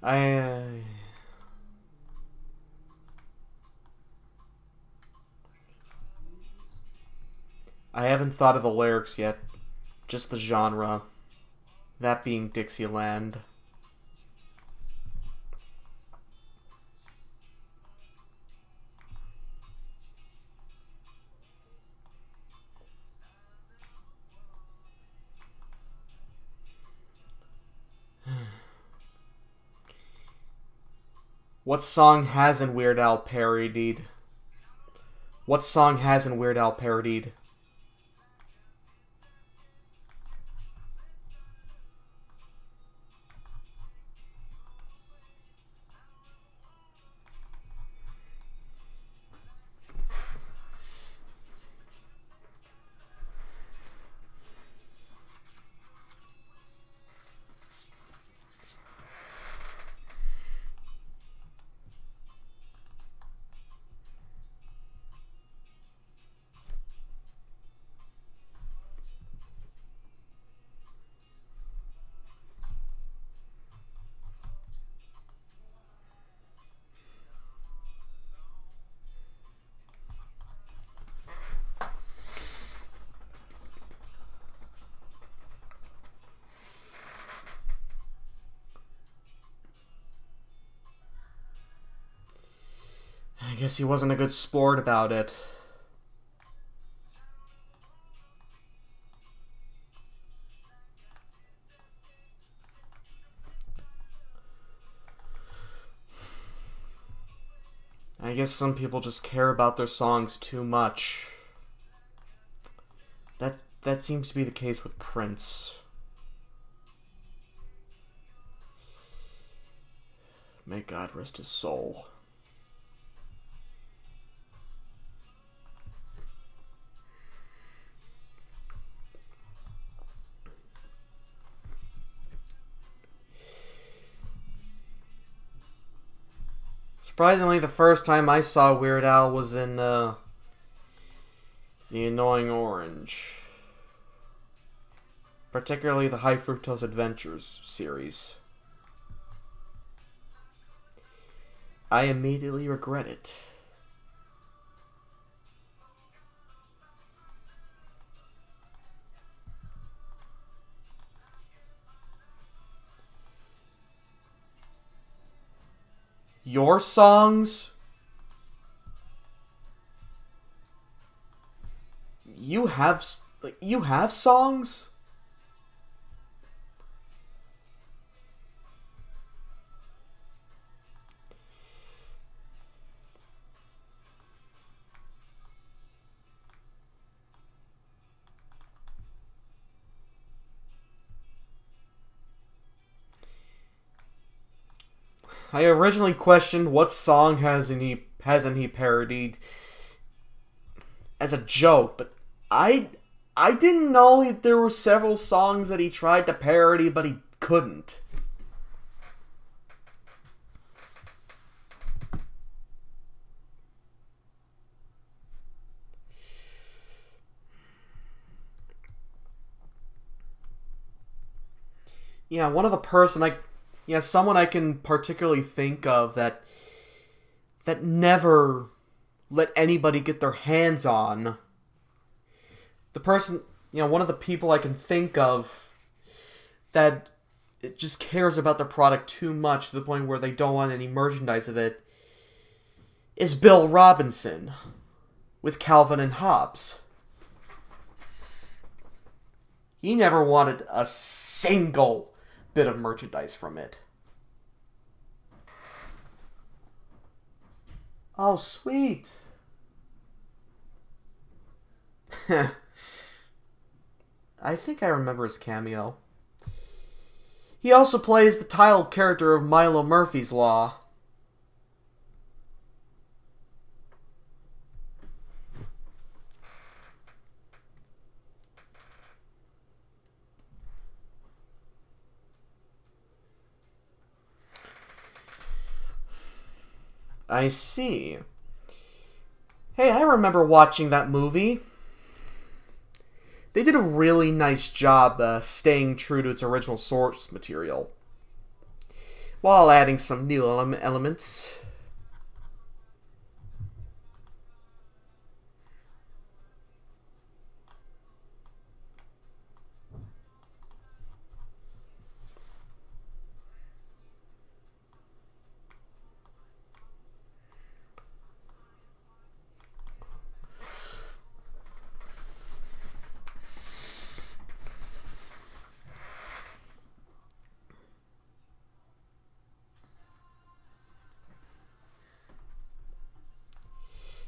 Speaker 1: I haven't thought of the lyrics yet, just the genre. That being Dixieland. What song hasn't Weird Al parodied? What song hasn't Weird Al parodied? I guess he wasn't a good sport about it. I guess some people just care about their songs too much. That seems to be the case with Prince. May God rest his soul. Surprisingly, the first time I saw Weird Al was in The Annoying Orange. Particularly the High Fructose Adventures series. I immediately regret it. Your songs? You have songs? I originally questioned what song hasn't he parodied as a joke, but I didn't know that there were several songs that he tried to parody, but he couldn't. Yeah, someone I can particularly think of that never let anybody get their hands on. One of the people I can think of that it just cares about the product too much to the point where they don't want any merchandise of it is Bill Robinson with Calvin and Hobbes. He never wanted a single bit of merchandise from it. Oh, sweet. I think I remember his cameo. He also plays the title character of Milo Murphy's Law. I see. Hey, I remember watching that movie. They did a really nice job staying true to its original source material. while adding some new elements.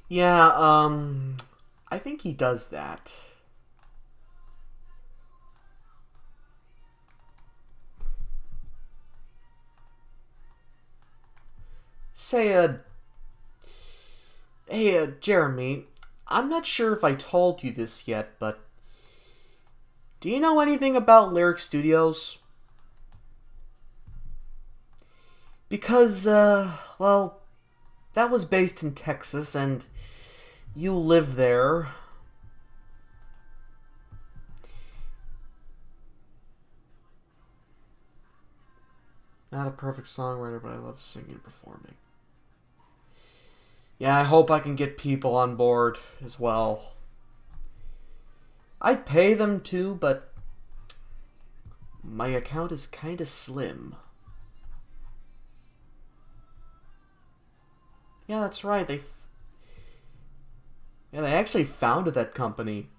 Speaker 1: Yeah, I think he does that. Say, hey, Jeremy, I'm not sure if I told you this yet, but do you know anything about Lyric Studios? Because, well, that was based in Texas, and you live there. Not a perfect songwriter, but I love singing and performing. Yeah, I hope I can get people on board as well. I'd pay them too, but my account is kinda slim. Yeah, that's right. They actually founded that company.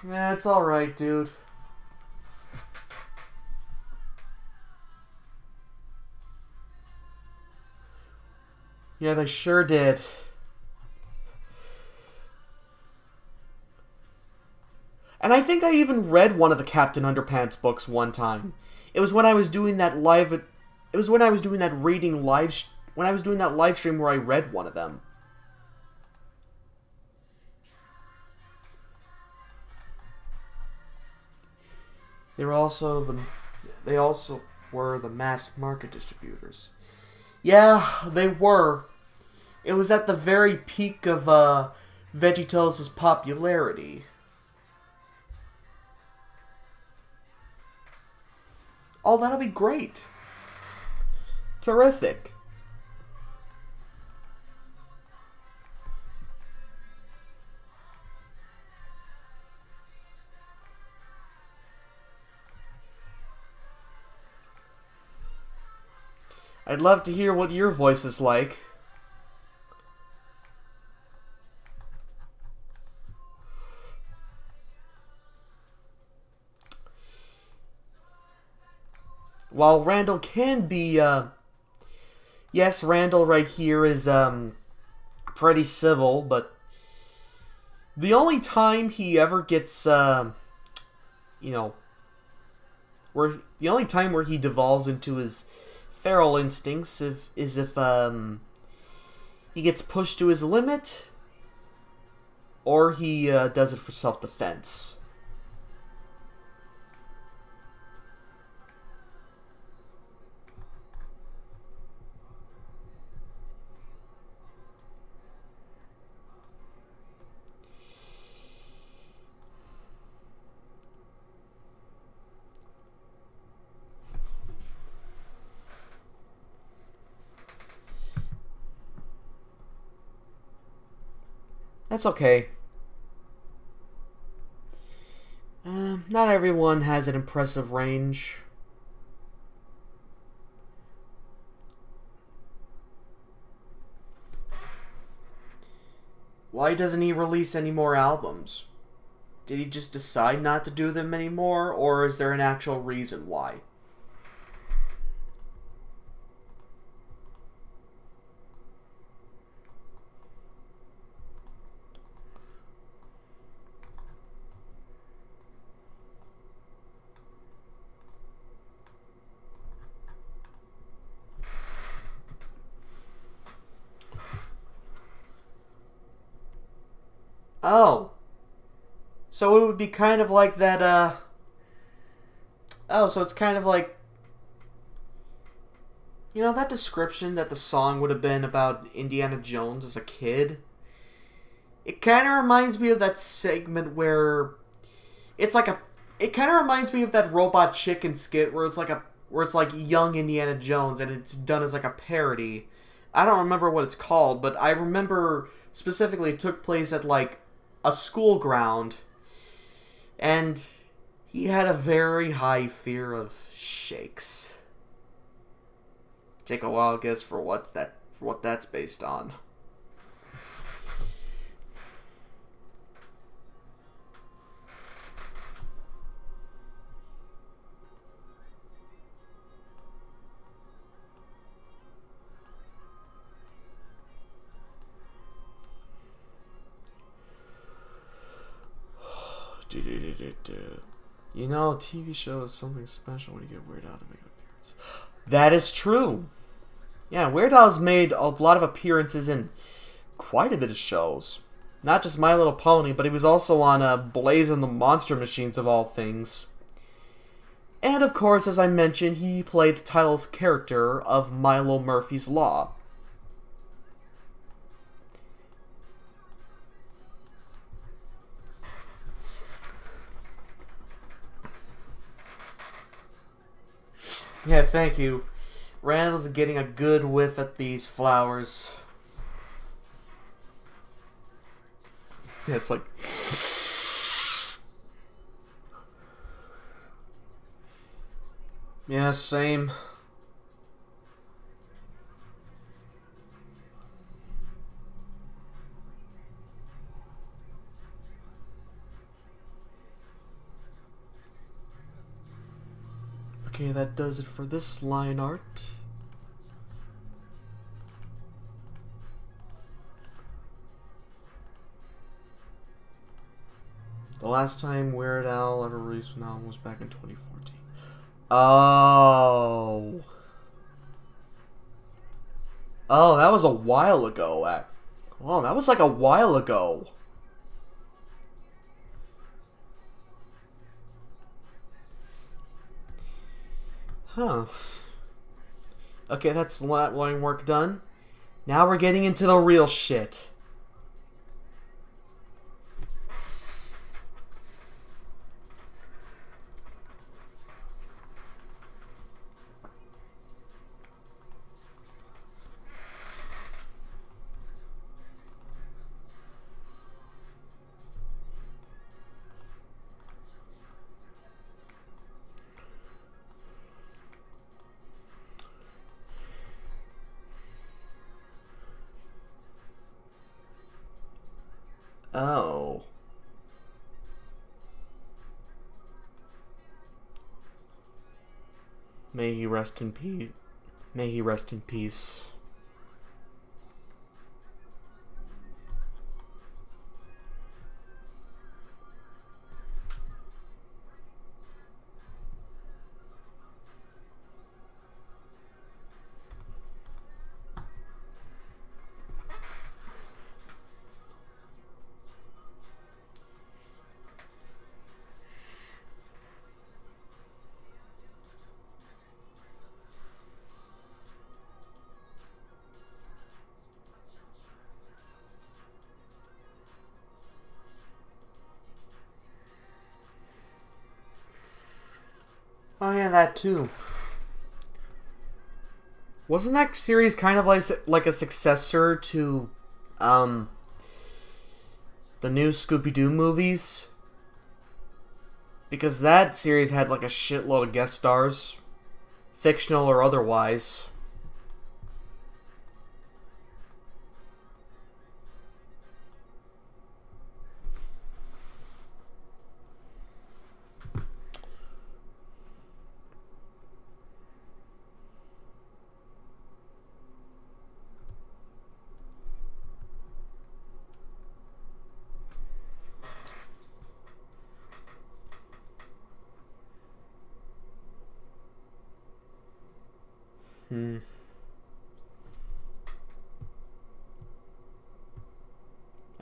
Speaker 1: Yeah, it's all right, dude. Yeah, they sure did. And I think I even read one of the Captain Underpants books one time. It was when I was doing that live. It was when I was doing that reading live. When I was doing that live stream where I read one of them. They were also the. They also were the mass market distributors. Yeah, they were. It was at the very peak of VeggieTales' popularity. Oh, that'll be great. Terrific. I'd love to hear what your voice is like. While Randall can be, yes, Randall right here is, pretty civil, but the only time he ever gets, the only time where he devolves into his feral instincts is if he gets pushed to his limit, or he does it for self-defense. That's okay. Not everyone has an impressive range. Why doesn't he release any more albums? Did he just decide not to do them anymore, or is there an actual reason why? Oh. So it would be kind of like that, Oh, so it's kind of like... You know, that description that the song would have been about Indiana Jones as a kid? It kind of reminds me of that segment where it's like a. It kind of reminds me of that Robot Chicken skit where it's like young Indiana Jones and it's done as like a parody. I don't remember what it's called, but I remember specifically it took place at like a school ground, and he had a very high fear of shakes. Take a wild guess for what that's based on. You know, a TV show is something special when you get Weird Al to make an appearance. That is true. Yeah, Weird Al's made a lot of appearances in quite a bit of shows. Not just My Little Pony, but he was also on Blaze and the Monster Machines of all things. And of course, as I mentioned, he played the title's character of Milo Murphy's Law. Yeah, thank you. Randall's getting a good whiff at these flowers. Yeah, it's like... Yeah, same. Okay, that does it for this line art. The last time Weird Al ever released an album was back in 2014. Oh. Oh, that was a while ago. Oh, that was like a while ago. Huh. Okay, that's line work done. Now we're getting into the real shit. Oh. May he rest in peace. May he rest in peace. Oh yeah, that too. Wasn't that series kind of like a successor to the new Scooby-Doo movies? Because that series had like a shitload of guest stars, fictional or otherwise.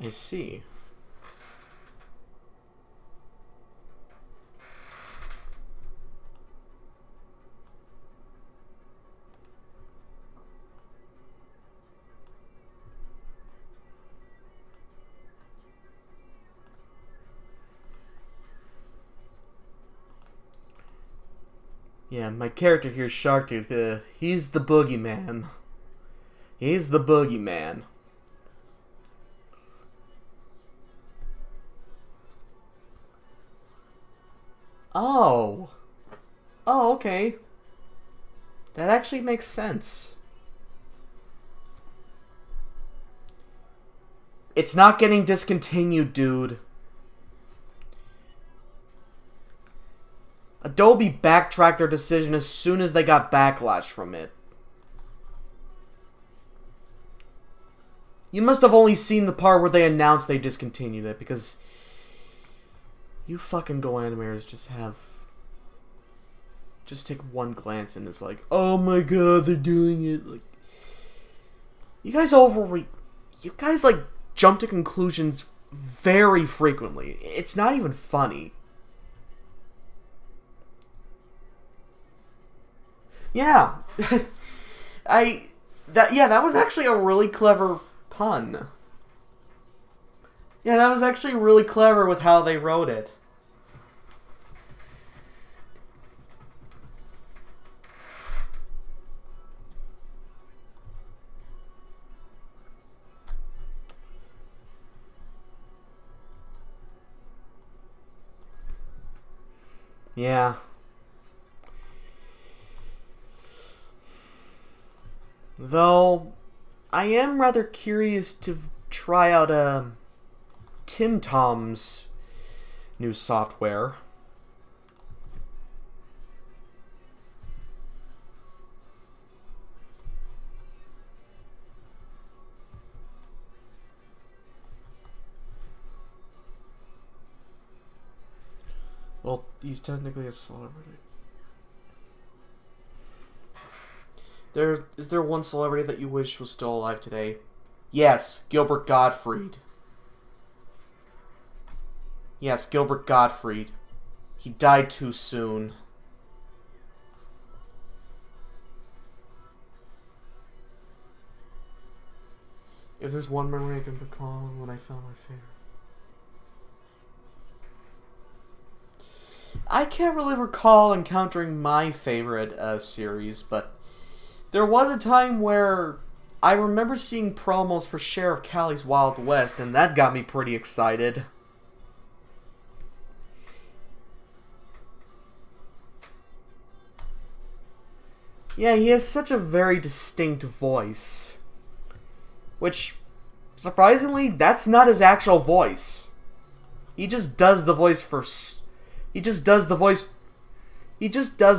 Speaker 1: I see. Yeah, my character here, Sharktooth, he's the boogeyman. He's the boogeyman. Oh. Oh, okay. That actually makes sense. It's not getting discontinued, dude. Adobe backtracked their decision as soon as they got backlash from it. You must have only seen the part where they announced they discontinued it, because you fucking Go animators just take one glance and it's like, oh my god, they're doing it. Like, you guys like jump to conclusions very frequently. It's not even funny. Yeah. That was actually a really clever pun. Yeah, that was actually really clever with how they wrote it. Yeah. Though, I am rather curious to try out Tim Tom's new software. Well, he's technically a celebrity. Is there one celebrity that you wish was still alive today? Yes, Gilbert Gottfried. Yes, Gilbert Gottfried. He died too soon. If there's one memory I can recall when I found my favorite. I can't really recall encountering my favorite series, but there was a time where I remember seeing promos for Sheriff Callie's Wild West, and that got me pretty excited. Yeah, he has such a very distinct voice. Which, surprisingly, that's not his actual voice. He just does the voice for... He just does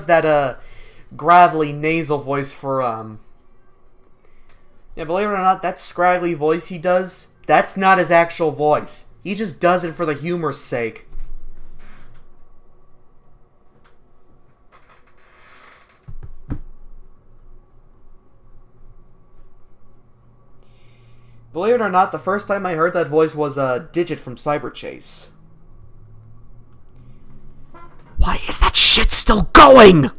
Speaker 1: that, gravelly nasal voice for, Yeah, believe it or not, that scraggly voice he does, that's not his actual voice. He just does it for the humor's sake. Believe it or not, the first time I heard that voice was Digit from Cyber Chase. Why is that shit still going?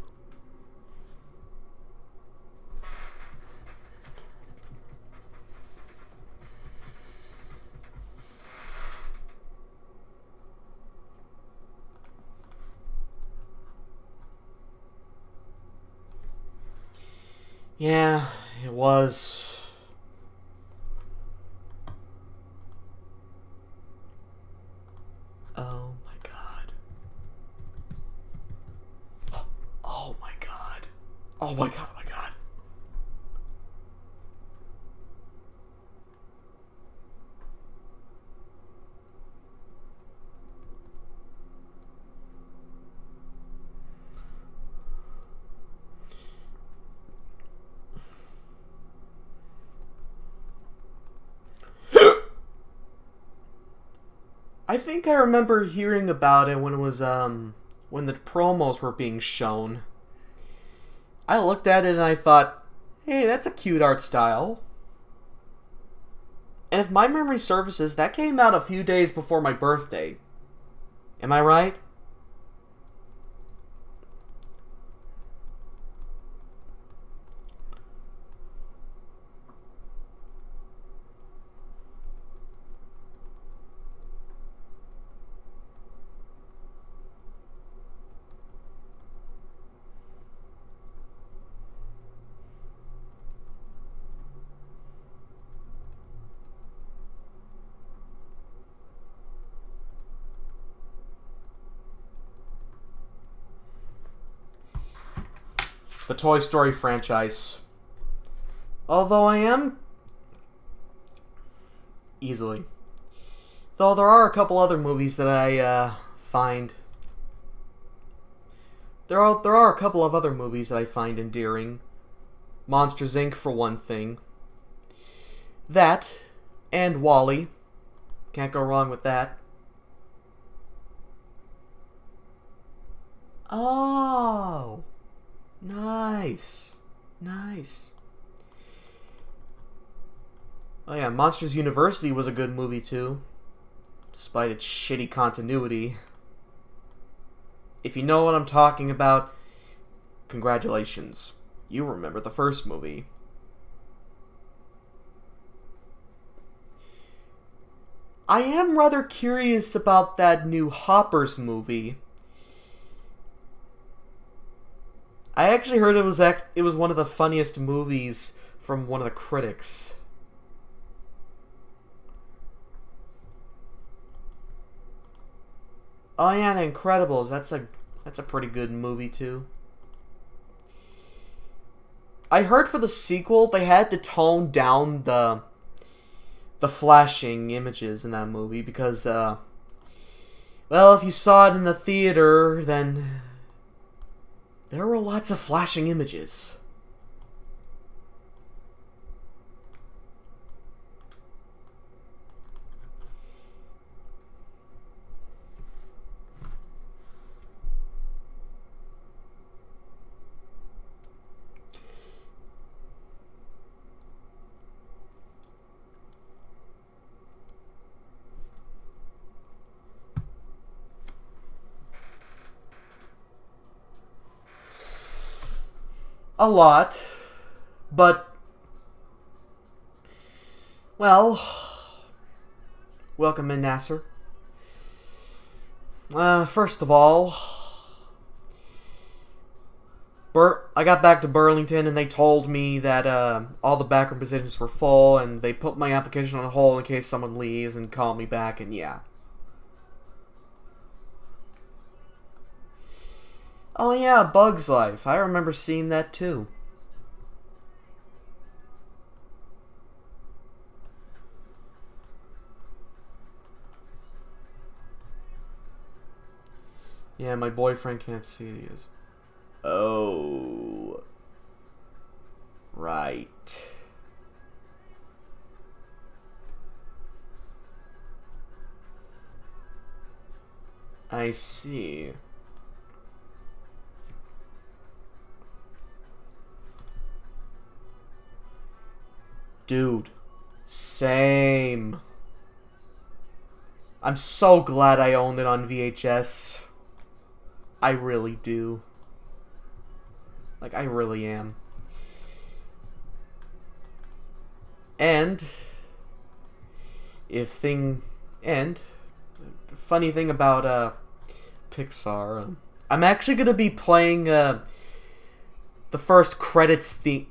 Speaker 1: Yeah, it was. Oh my god. Oh my god. Oh my god, oh my god. I think I remember hearing about it when it was, when the promos were being shown. I looked at it and I thought, hey, that's a cute art style. And if my memory services, that came out a few days before my birthday. Am I right? the Toy Story franchise. Although I am... Easily. Though there are a couple other movies that I find... There are a couple of other movies that I find endearing. Monsters, Inc. for one thing. That, and WALL-E. Can't go wrong with that. Oh! Nice. Nice. Oh yeah, Monsters University was a good movie too. Despite its shitty continuity. If you know what I'm talking about, congratulations. You remember the first movie. I am rather curious about that new Hoppers movie. I actually heard it was one of the funniest movies from one of the critics. Oh yeah, The Incredibles. That's a pretty good movie too. I heard for the sequel they had to tone down the flashing images in that movie because well, if you saw it in the theater, then there were lots of flashing images. A lot, but, well, welcome in, Nasser. First of all, I got back to Burlington and they told me that all the backroom positions were full and they put my application on hold in case someone leaves and call me back, and yeah. Oh yeah, Bug's Life. I remember seeing that too. Yeah, my boyfriend can't see it. He is. Oh. Right. I see. Dude, same. I'm so glad I owned it on VHS. I really do. Like, I really am. And funny thing about Pixar, I'm actually gonna be playing the first credits theme.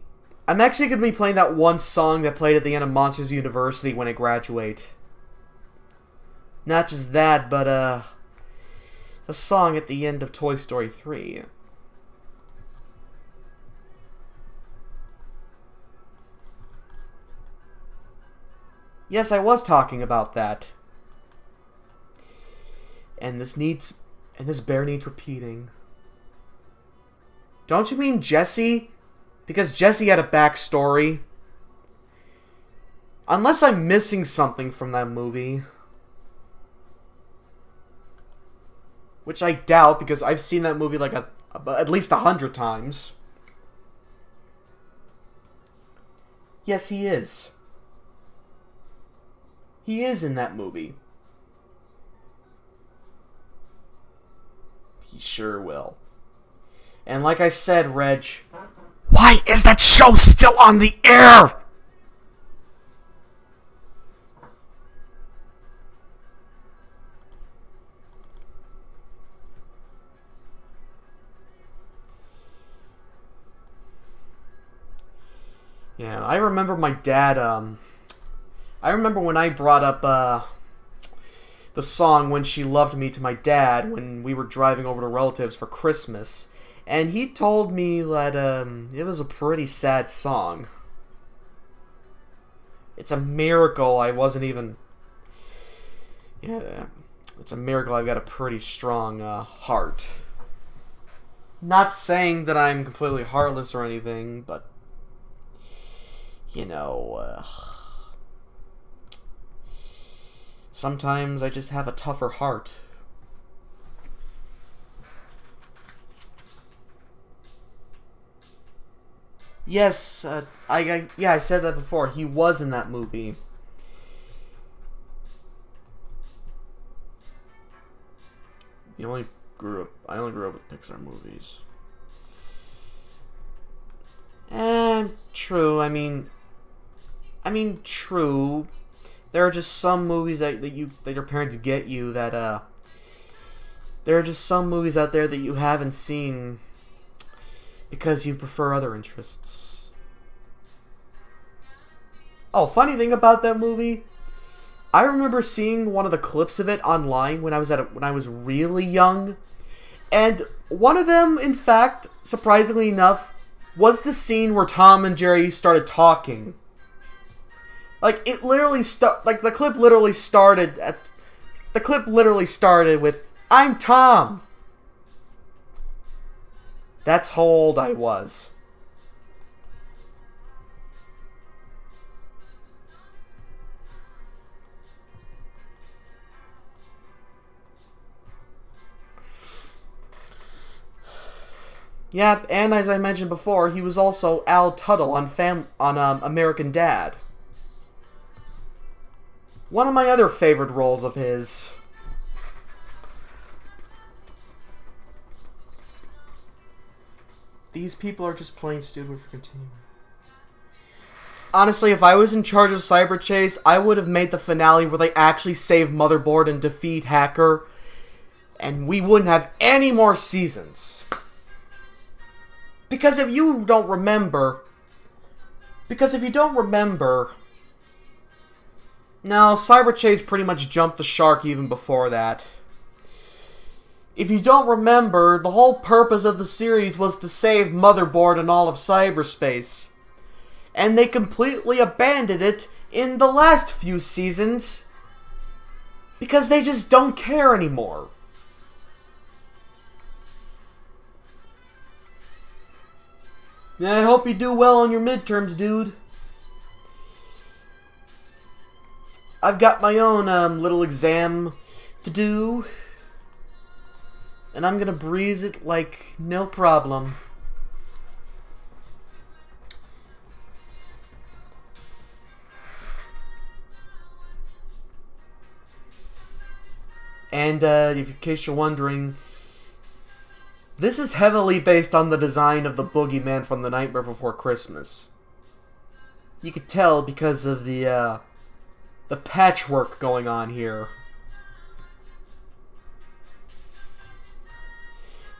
Speaker 1: I'm actually going to be playing that one song that played at the end of Monsters University when I graduate. Not just that, but a song at the end of Toy Story 3. Yes, I was talking about that. And this bear needs repeating. Don't you mean Jessie? Because Jessie had a backstory. Unless I'm missing something from that movie. Which I doubt, because I've seen that movie like at least 100 times. Yes, he is. He is in that movie. He sure will. And like I said, Reg... Why is that show still on the air? Yeah, I remember my dad, I remember when I brought up, the song When She Loved Me to my dad when we were driving over to relatives for Christmas. And he told me that it was a pretty sad song. It's a miracle I wasn't even... Yeah, it's a miracle I've got a pretty strong heart. Not saying that I'm completely heartless or anything, but... You know, sometimes I just have a tougher heart. Yes, I said that before. He was in that movie. I only grew up with Pixar movies. True. I mean, true. There are just some movies that your parents get you that there are just some movies out there that you haven't seen because you prefer other interests. Oh, funny thing about that movie, I remember seeing one of the clips of it online when I was really young, and one of them, in fact, surprisingly enough, was the scene where Tom and Jerry started talking. Like, it literally the clip literally started with, "I'm Tom." That's how old I was. Yep, and as I mentioned before, he was also Al Tuttle on American Dad. One of my other favorite roles of his. These people are just plain stupid for continuing. Honestly, if I was in charge of Cyber Chase, I would have made the finale where they actually save Motherboard and defeat Hacker, and we wouldn't have any more seasons. Because if you don't remember... No, Cyber Chase pretty much jumped the shark even before that. If you don't remember, the whole purpose of the series was to save Motherboard and all of cyberspace. And they completely abandoned it in the last few seasons because they just don't care anymore. Yeah, I hope you do well on your midterms, dude. I've got my own little exam to do, and I'm gonna breeze it like no problem. And in case you're wondering, this is heavily based on the design of the boogeyman from The Nightmare Before Christmas. You could tell because of the patchwork going on here.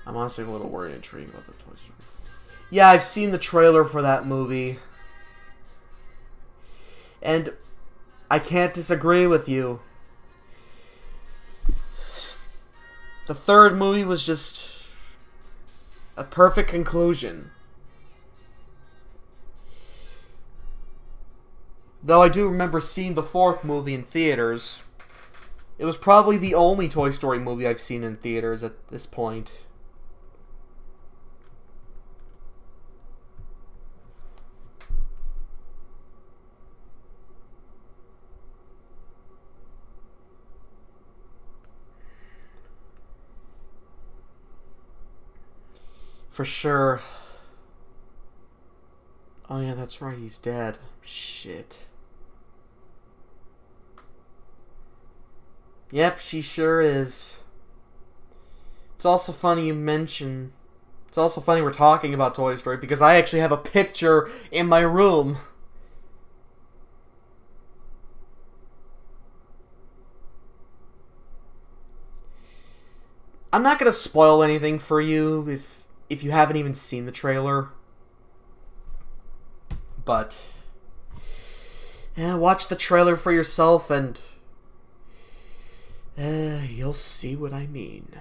Speaker 1: I'm honestly a little worried and intrigued about the Toy Story. Yeah, I've seen the trailer for that movie. And I can't disagree with you. The third movie was just a perfect conclusion. Though I do remember seeing the fourth movie in theaters. It was probably the only Toy Story movie I've seen in theaters at this point. For sure. Oh yeah, that's right, he's dead. Shit. Yep, she sure is. It's also funny you mention... It's also funny we're talking about Toy Story because I actually have a picture in my room. I'm not gonna spoil anything for you if you haven't even seen the trailer. But yeah, watch the trailer for yourself and you'll see what I mean.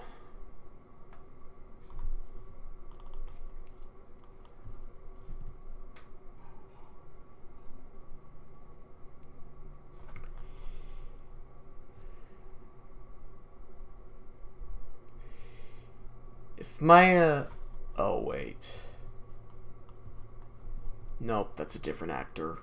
Speaker 1: If my, oh, wait. Nope, that's a different actor.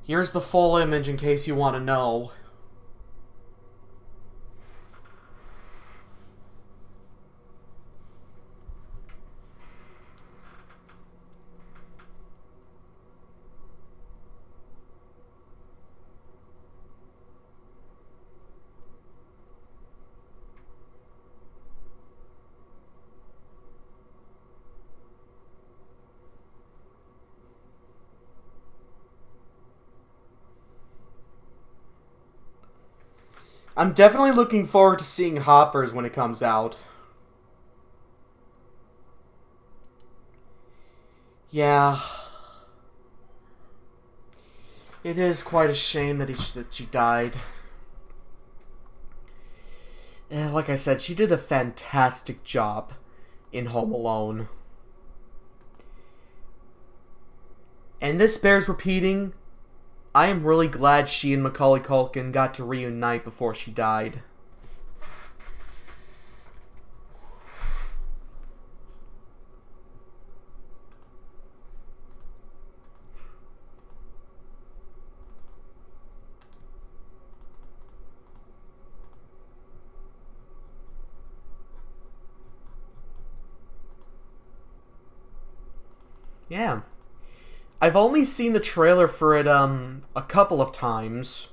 Speaker 1: Here's the full image in case you want to know. I'm definitely looking forward to seeing Hoppers when it comes out. Yeah. It is quite a shame that she died. And like I said, she did a fantastic job in Home Alone. And this bears repeating. I am really glad she and Macaulay Culkin got to reunite before she died. Yeah. I've only seen the trailer for it, a couple of times.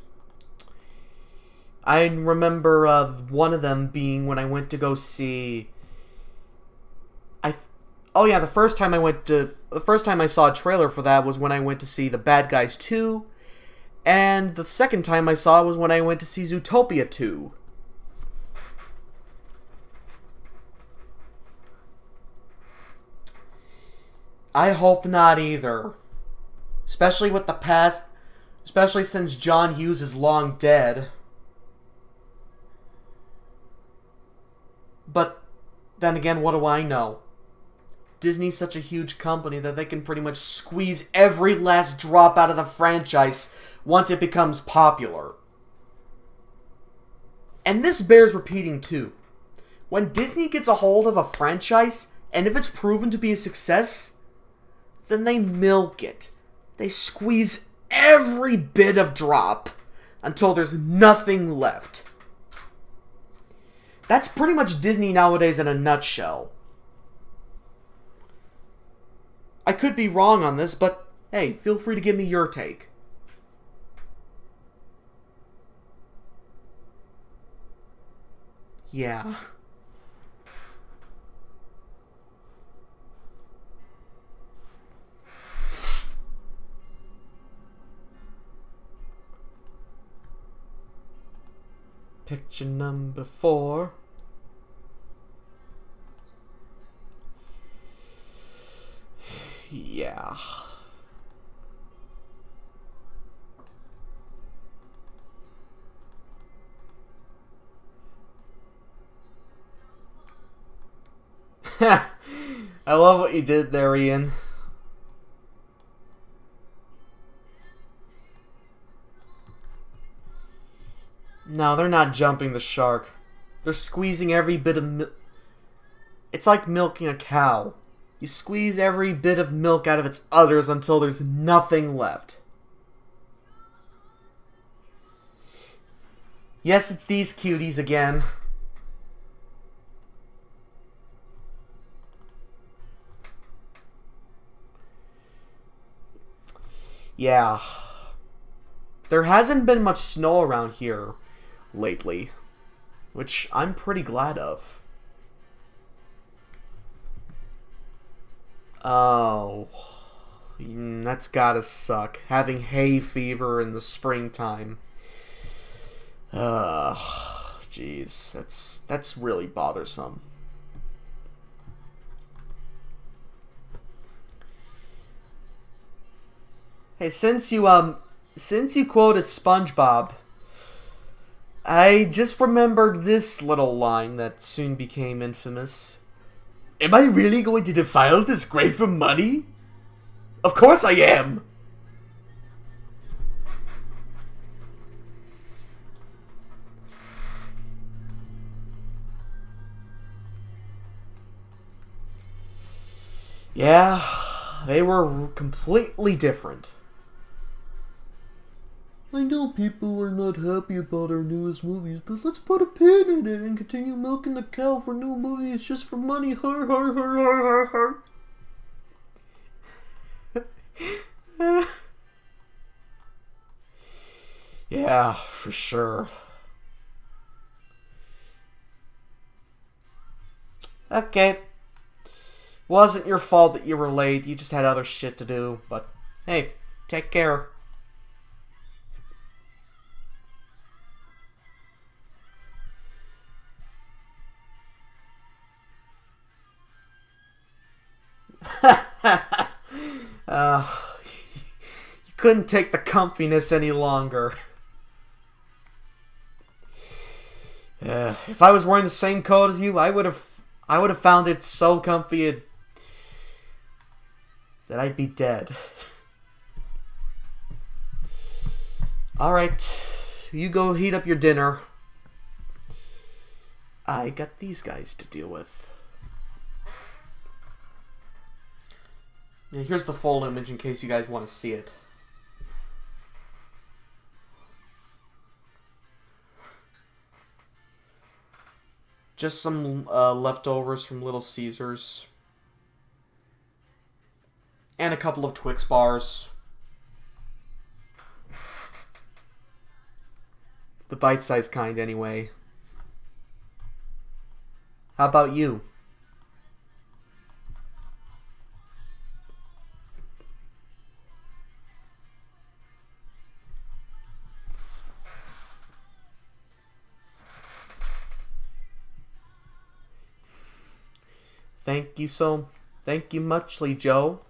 Speaker 1: I remember, one of them being when I went to go see... Oh yeah, the first time I saw a trailer for that was when I went to see The Bad Guys 2, and the second time I saw it was when I went to see Zootopia 2. I hope not either. Especially with the past, especially since John Hughes is long dead. But then again, what do I know? Disney's such a huge company that they can pretty much squeeze every last drop out of the franchise once it becomes popular. And this bears repeating too. When Disney gets a hold of a franchise, and if it's proven to be a success, then they milk it. They squeeze every bit of drop until there's nothing left. That's pretty much Disney nowadays in a nutshell. I could be wrong on this, but hey, feel free to give me your take. Yeah. Picture number 4. Yeah. I love what you did there, Ian. No, they're not jumping the shark. They're squeezing every bit of milk. It's like milking a cow. You squeeze every bit of milk out of its udders until there's nothing left. Yes, it's these cuties again. Yeah. There hasn't been much snow around here lately, which I'm pretty glad of. Oh, that's gotta suck. Having hay fever in the springtime. Jeez, that's really bothersome. Hey, since you quoted SpongeBob, I just remembered this little line that soon became infamous. Am I really going to defile this grave for money? Of course I am! Yeah, they were completely different. I know people are not happy about our newest movies, but let's put a pin in it and continue milking the cow for new movies just for money. Har har har har har har. Yeah, for sure. Okay. Wasn't your fault that you were late. You just had other shit to do. But, hey, take care. You couldn't take the comfiness any longer. If I was wearing the same coat as you, I would have found it so comfy that I'd be dead. Alright, you go heat up your dinner. I got these guys to deal with. Yeah, here's the full image in case you guys want to see it. Just some leftovers from Little Caesars. And a couple of Twix bars. The bite-sized kind, anyway. How about you? Thank you muchly, Joe.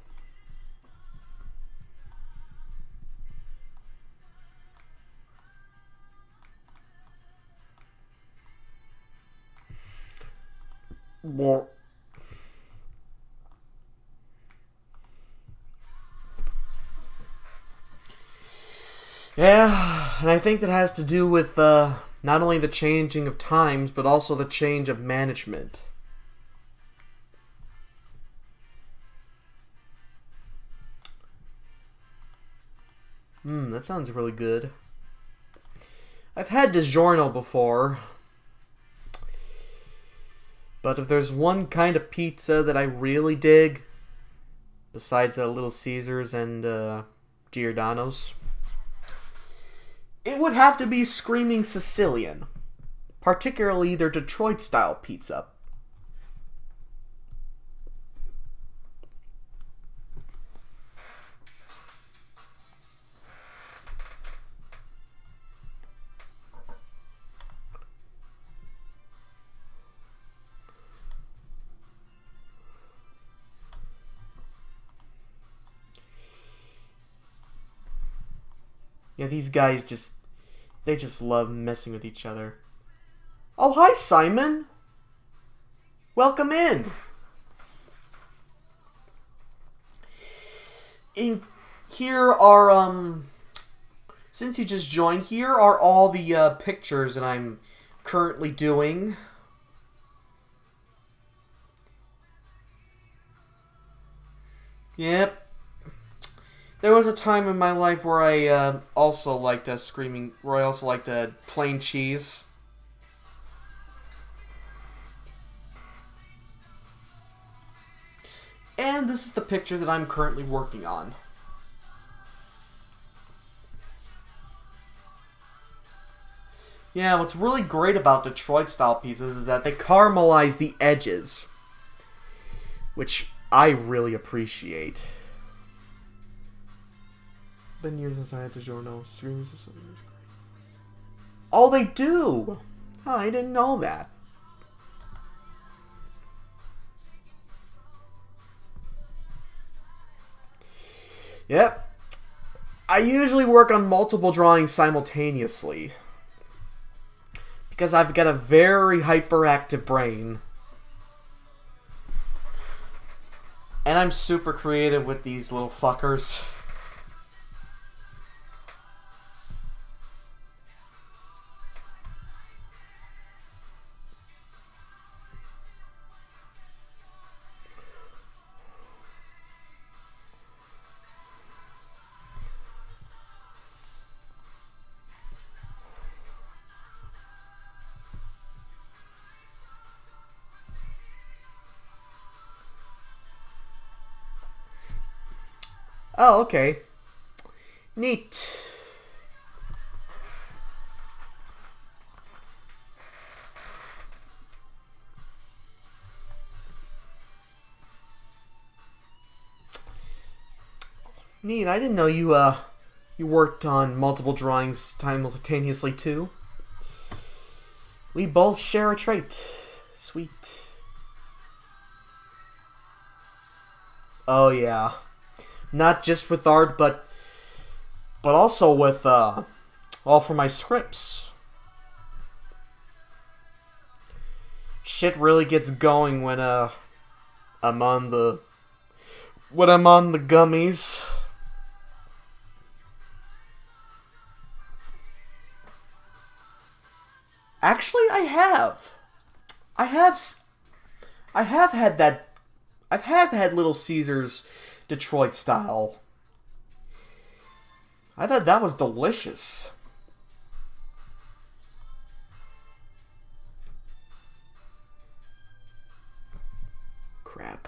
Speaker 1: Well, yeah, and I think that has to do with not only the changing of times, but also the change of management. That sounds really good. I've had DiGiorno before. But if there's one kind of pizza that I really dig, besides Little Caesars and Giordano's, it would have to be Screaming Sicilian. Particularly their Detroit-style pizza. Yeah, these guys they just love messing with each other. Oh, hi, Simon. Welcome in. Here are, since you just joined, here are all the pictures that I'm currently doing. Yep. There was a time in my life where I also liked plain cheese. And this is the picture that I'm currently working on. Yeah, what's really great about Detroit-style pizzas is that they caramelize the edges, which I really appreciate. Been years since I had DiGiorno. Screaming Sicilian is great. Oh, they do! Oh, I didn't know that. Yep. I usually work on multiple drawings simultaneously. Because I've got a very hyperactive brain. And I'm super creative with these little fuckers. Oh, okay. Neat. Neat. I didn't know you worked on multiple drawings simultaneously too. We both share a trait. Sweet. Oh yeah. Not just with art, but also with all for my scripts. Shit really gets going when I'm on the gummies. Actually, I have had that. I have had Little Caesars Detroit style. I thought that was delicious. Crap.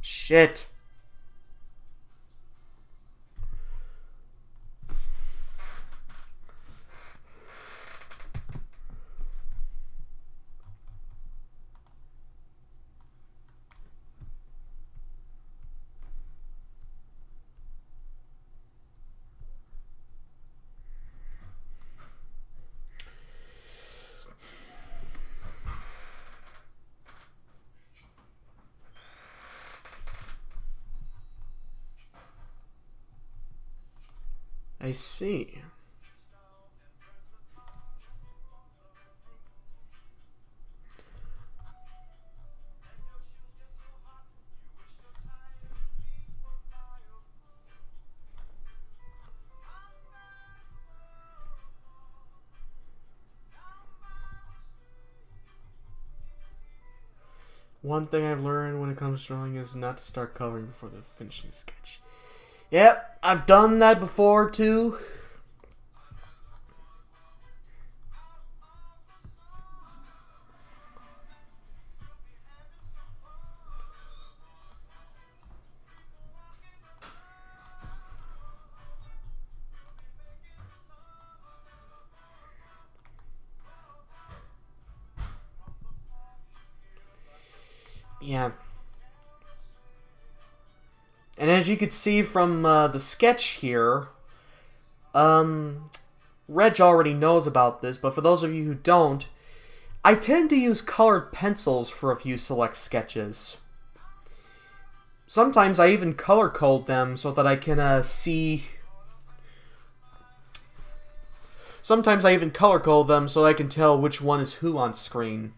Speaker 1: Shit. I see. One thing I've learned when it comes to drawing is not to start coloring before the finishing sketch. Yep, I've done that before too. Yeah. And as you can see from the sketch here, Reg already knows about this, but for those of you who don't, I tend to use colored pencils for a few select sketches. Sometimes I even color code them so that I can see... Sometimes I even color code them so I can tell which one is who on screen.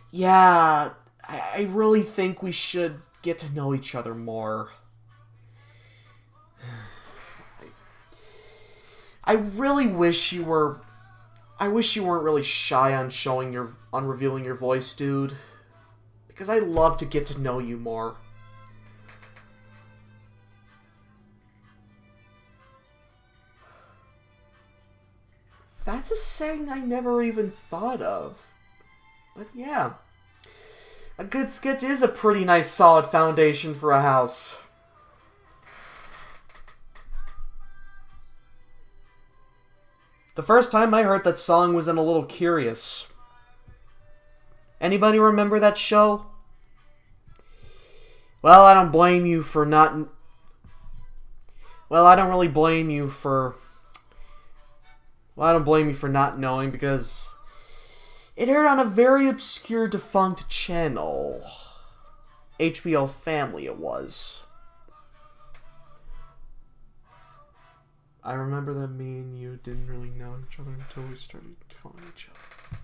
Speaker 1: Yeah, I really think we should get to know each other more. I really wish you were... I wish you weren't really shy on revealing your voice, dude. Because I love to get to know you more. That's a saying I never even thought of. But yeah. A good sketch is a pretty nice solid foundation for a house. The first time I heard that song was in A Little Curious. Anybody remember that show? Well, I don't blame you for not... Well, I don't really blame you for... Well, I don't blame you for not knowing, because... It aired on a very obscure defunct channel. HBO Family, it was. I remember that me and you didn't really know each other until we started telling each other.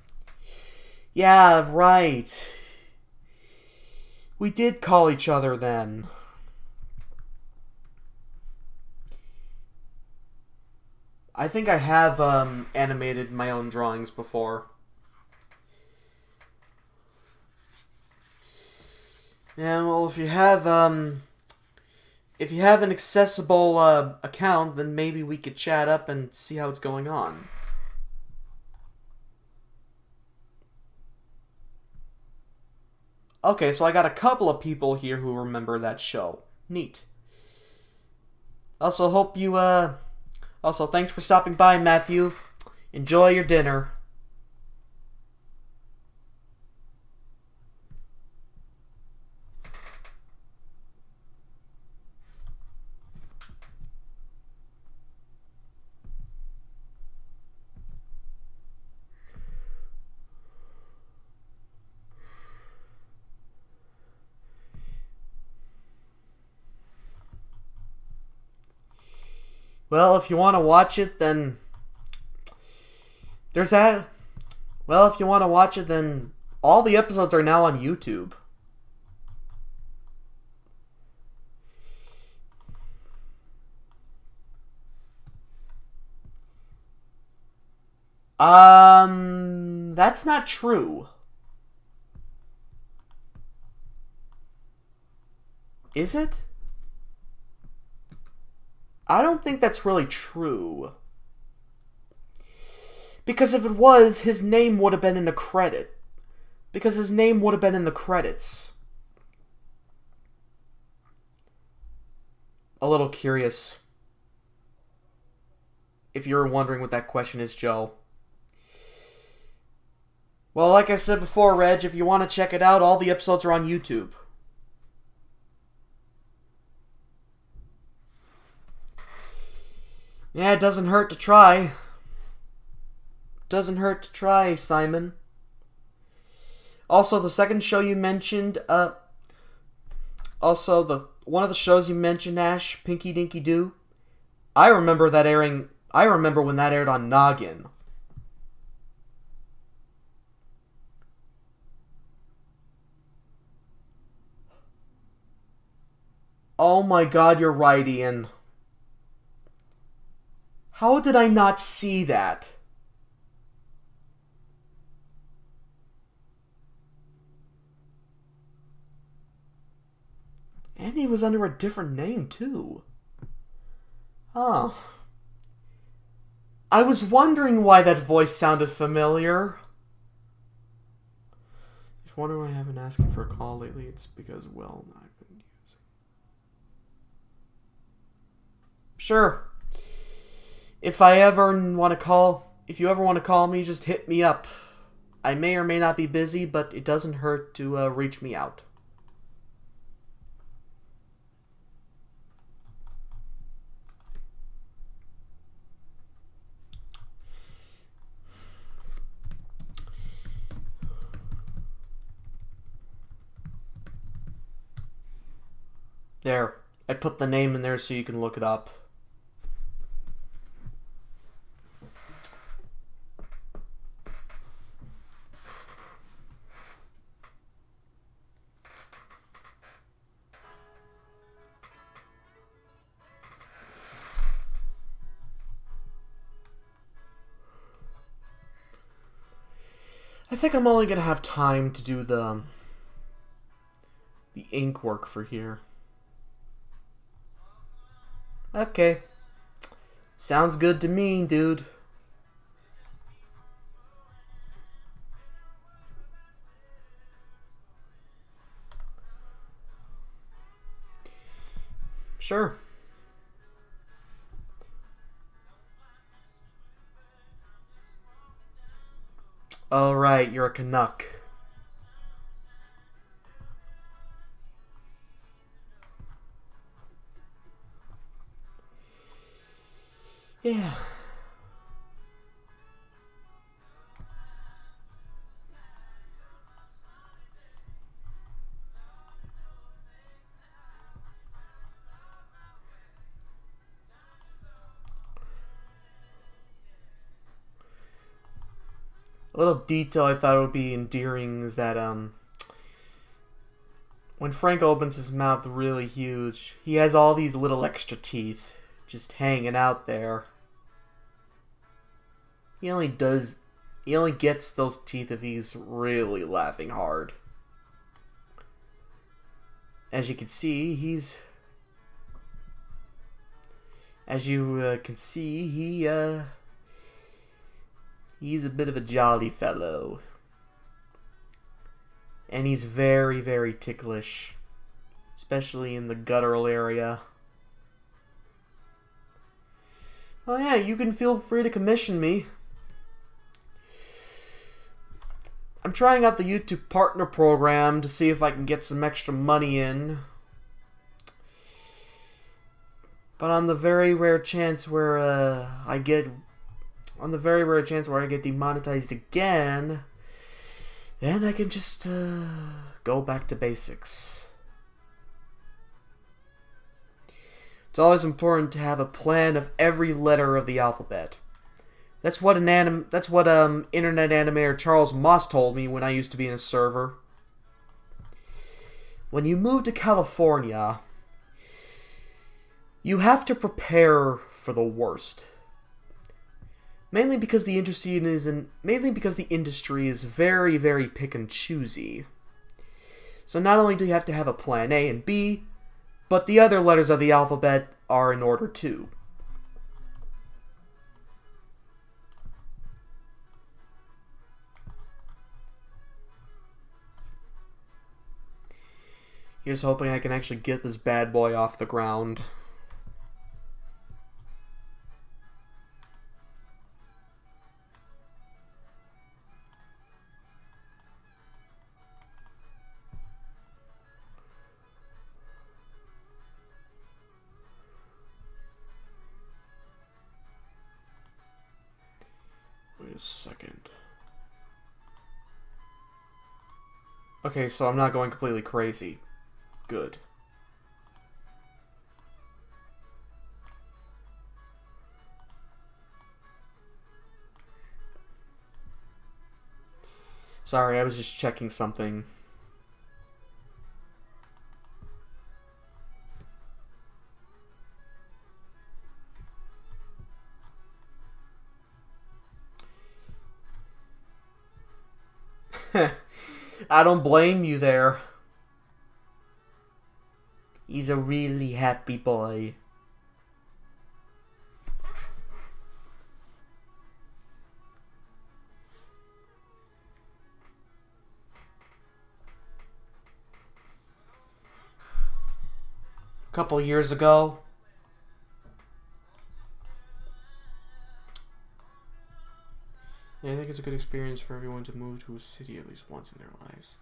Speaker 1: Yeah, right. We did call each other then. I think I have animated my own drawings before. Yeah, well, if you have an accessible account, then maybe we could chat up and see how it's going on. Okay, so I got a couple of people here who remember that show. Neat. Also, hope you, also, thanks for stopping by, Matthew. Enjoy your dinner. Well, if you want to watch it, then there's that. Well, if you want to watch it, then all the episodes are now on YouTube. That's not true. Is it? I don't think that's really true. Because if it was, his name would have been in the credit. Because his name would have been in the credits. A little curious. If you're wondering what that question is, Joe. Well, like I said before, Reg, if you want to check it out, all the episodes are on YouTube. Yeah, it doesn't hurt to try. Doesn't hurt to try, Simon. Also, the second show you mentioned, also one of the shows you mentioned, Ash, Pinky Dinky Doo, I remember that airing. I remember when that aired on Noggin. Oh my god, you're right, Ian. How did I not see that? And he was under a different name, too. Oh. I was wondering why that voice sounded familiar. If you wonder why I haven't asked him for a call lately, it's because, well, I've been using... Sure. If you ever want to call me, just hit me up. I may or may not be busy, but it doesn't hurt to reach me out. There. I put the name in there so you can look it up. I think I'm only going to have time to do the ink work for here. Okay. Sounds good to me, dude. Sure. All right, you're a Canuck. Yeah. A little detail I thought would be endearing is that, When Frank opens his mouth really huge, he has all these little extra teeth just hanging out there. He only gets those teeth if he's really laughing hard. As you can see, he's a bit of a jolly fellow. And he's very, very ticklish, especially in the guttural area. Oh yeah, you can feel free to commission me. I'm trying out the YouTube Partner Program to see if I can get some extra money in. But on the very rare chance where I get demonetized again, then I can just go back to basics. It's always important to have a plan of every letter of the alphabet. That's what internet animator Charles Moss told me when I used to be in a server. When you move to California, you have to prepare for the worst. Mainly because the industry is very, very pick and choosy. So not only do you have to have a plan A and B, but the other letters of the alphabet are in order too. Here's hoping I can actually get this bad boy off the ground. Wait a second. Okay, so I'm not going completely crazy. Good. Sorry, I was just checking something. I don't blame you there. He's a really happy boy. A couple years ago, yeah, I think it's a good experience for everyone to move to a city at least once in their lives,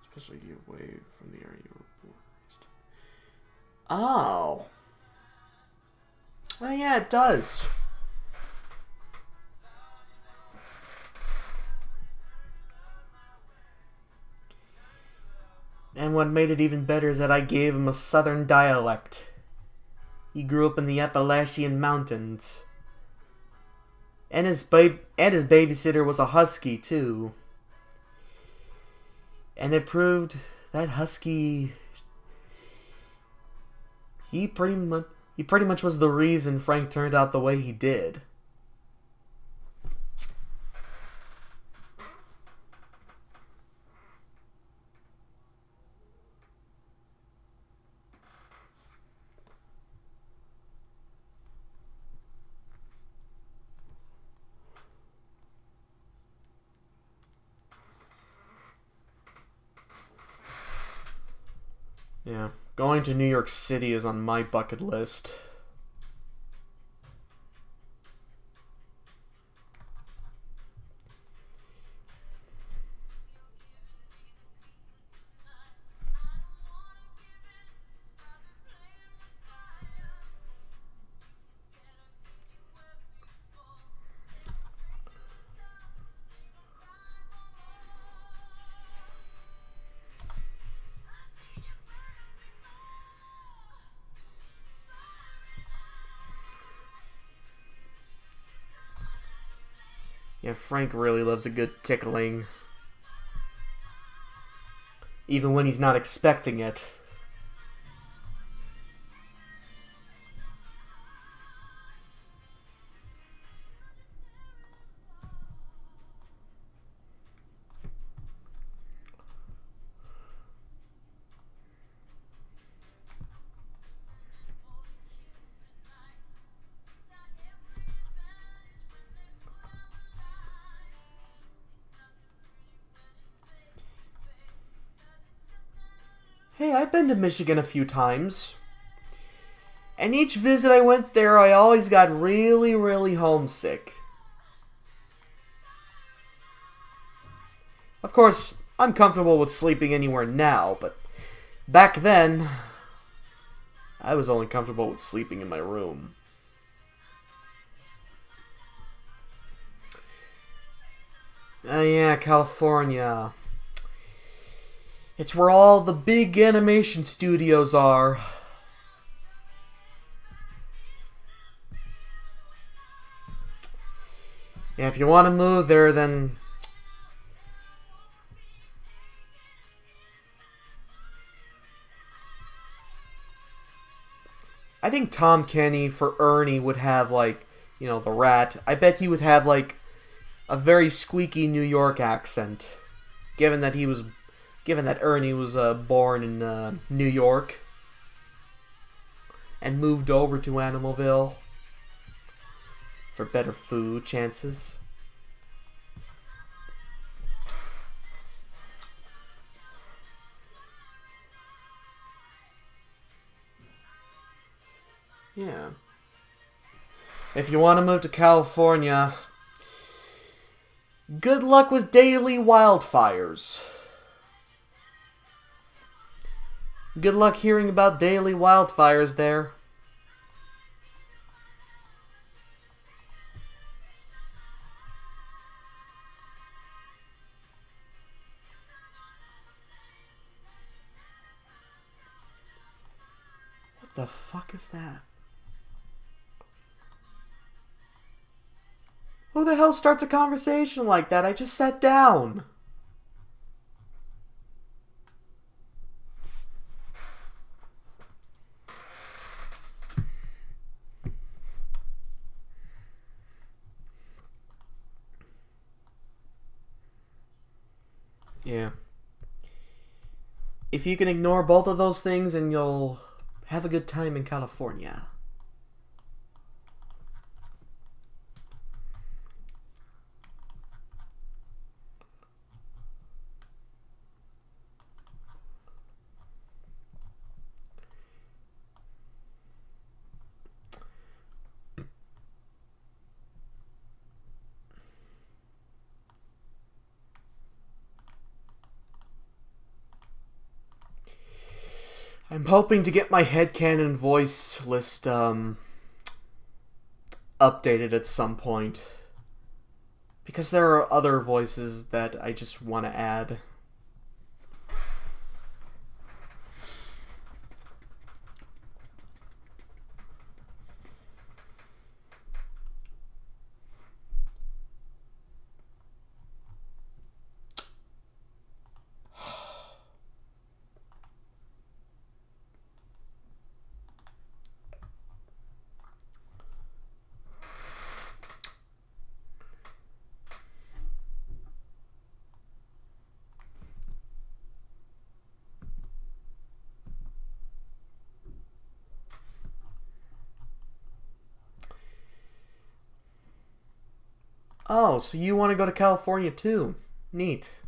Speaker 1: especially away from the area you were born. Oh. Well, yeah, it does. And what made it even better is that I gave him a southern dialect. He grew up in the Appalachian Mountains. And his babysitter was a husky, too. And it proved that husky... He pretty much was the reason Frank turned out the way he did. Yeah, going to New York City is on my bucket list. Yeah, Frank really loves a good tickling. even when he's not expecting it. Hey, I've been to Michigan a few times. And each visit I went there, I always got really, really homesick. Of course, I'm comfortable with sleeping anywhere now, but back then, I was only comfortable with sleeping in my room. Yeah, California. It's where all the big animation studios are. Yeah, if you want to move there, then... I think Tom Kenny for Ernie would have, like, you know, the rat. I bet he would have, like, a very squeaky New York accent. Given that Ernie was born in New York. And moved over to Animalville. For better food chances. Yeah. If you want to move to California, good luck with daily wildfires. Good luck hearing about daily wildfires there. What the fuck is that? Who the hell starts a conversation like that? I just sat down. Yeah. If you can ignore both of those things, and you'll have a good time in California. I'm hoping to get my headcanon voice list updated at some point. Because there are other voices that I just want to add. Oh, so you want to go to California too? Neat.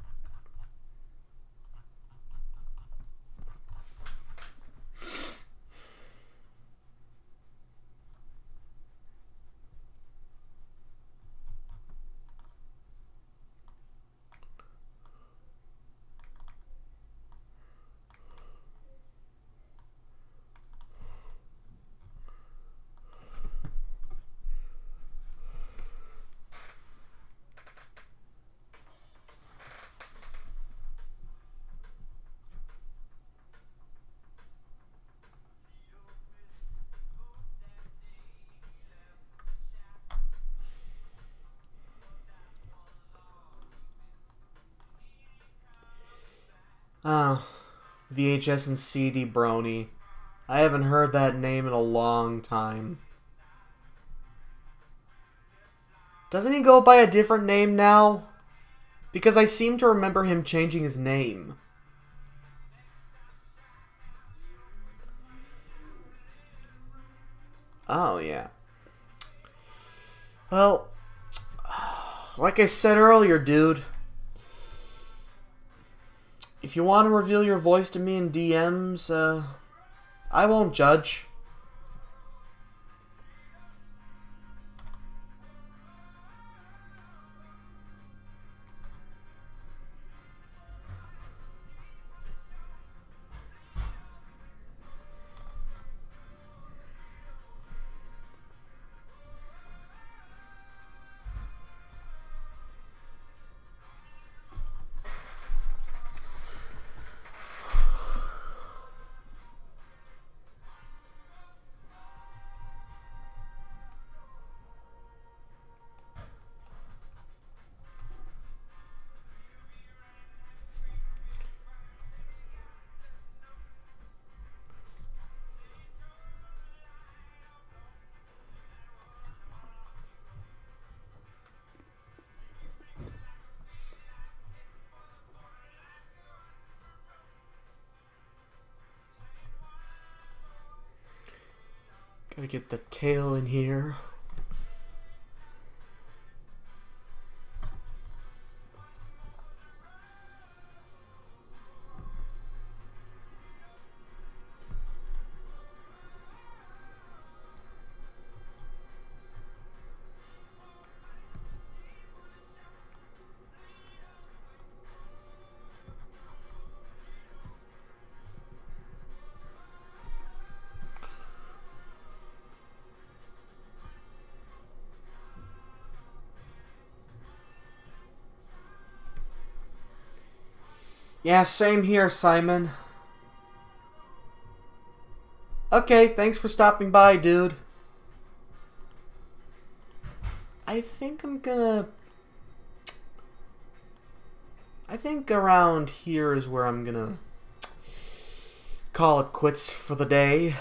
Speaker 1: Oh, VHS and CD Brony. I haven't heard that name in a long time. Doesn't he go by a different name now? Because I seem to remember him changing his name. Oh, yeah. Well, like I said earlier, dude, if you want to reveal your voice to me in DMs, I won't judge. Gotta get the tail in here. Yeah, same here, Simon. Okay, thanks for stopping by, dude. I think around here is where I'm gonna call it quits for the day.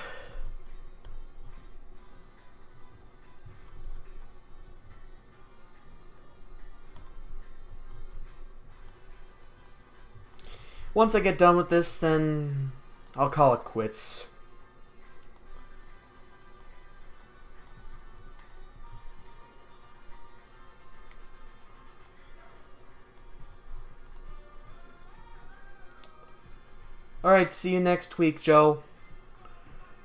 Speaker 1: Once I get done with this, then I'll call it quits. Alright, see you next week, Joe.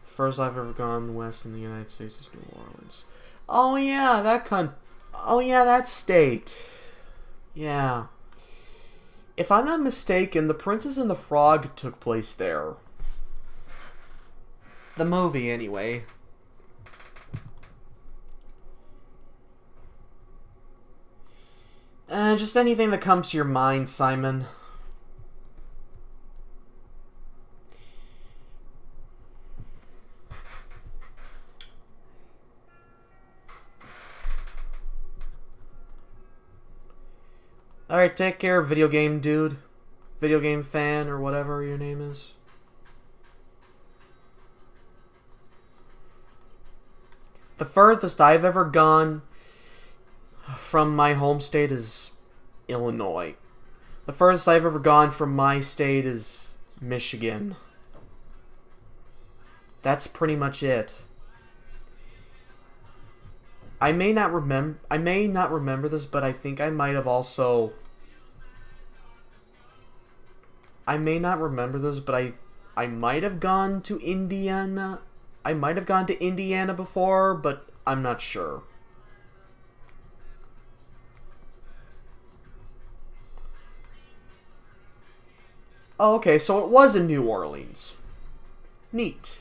Speaker 1: First I've ever gone west in the United States is New Orleans. Oh yeah, that state. Yeah. If I'm not mistaken, The Princess and the Frog took place there. The movie, anyway. Just anything that comes to your mind, Simon. Alright, take care, video game dude. Video game fan, or whatever your name is. The furthest I've ever gone from my home state is Illinois. The furthest I've ever gone from my state is Michigan. That's pretty much it. I may not remember this, but I think I might have also... I may not remember this, but I might have gone to Indiana. I might have gone to Indiana before, but I'm not sure. Oh, okay, so it was in New Orleans. Neat.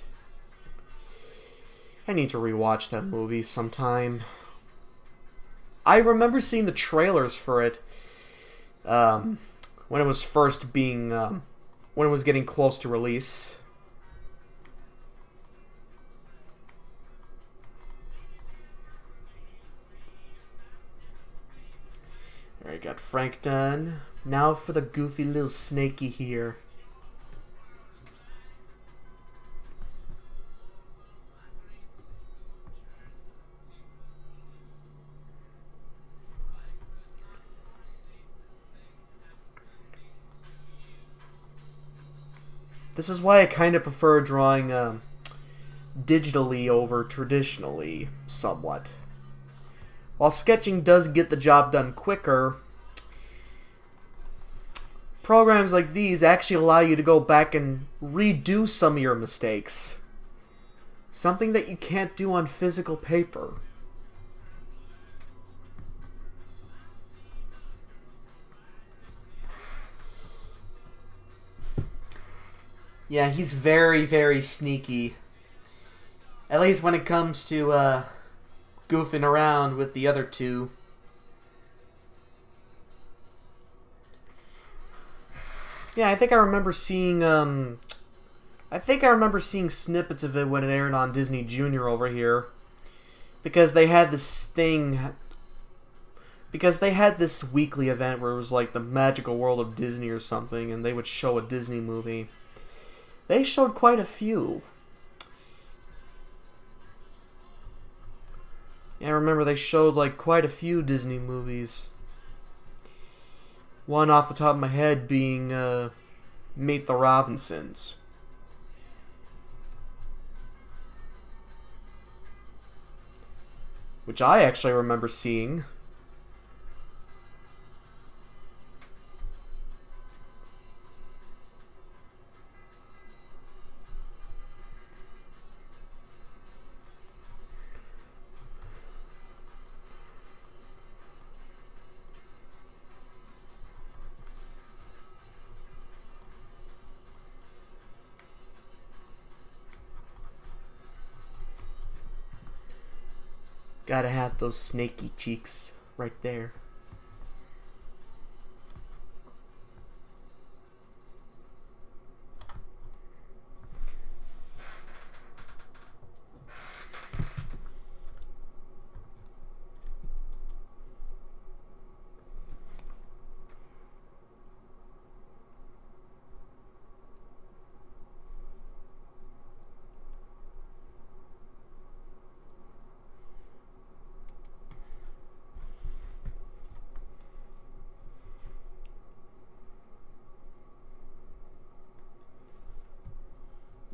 Speaker 1: I need to rewatch that movie sometime. I remember seeing the trailers for it when it was first being when it was getting close to release. Alright, got Frank done. Now for the goofy little snaky here. This is why I kind of prefer drawing digitally over traditionally, somewhat. While sketching does get the job done quicker, programs like these actually allow you to go back and redo some of your mistakes. Something that you can't do on physical paper. Yeah, he's very, very sneaky. At least when it comes to goofing around with the other two. Yeah, I think I remember seeing snippets of it when it aired on Disney Junior over here. Because they had this thing. Because they had this weekly event where it was like the magical world of Disney or something, and they would show a Disney movie. They showed quite a few. Yeah, I remember they showed like quite a few Disney movies. One off the top of my head being Meet the Robinsons. Which I actually remember seeing. Gotta have those snaky cheeks right there.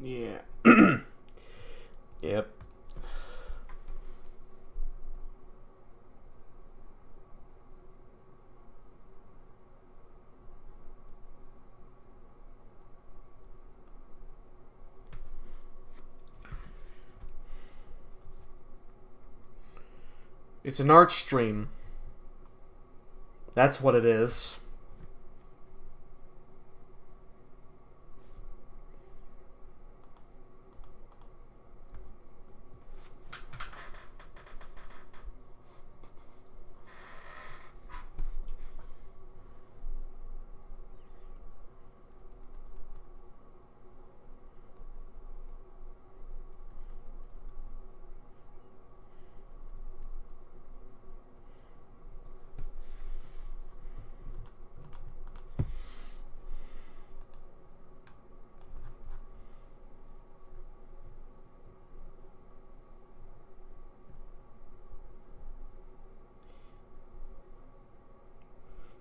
Speaker 1: Yeah. Yep. It's an art stream. That's what it is.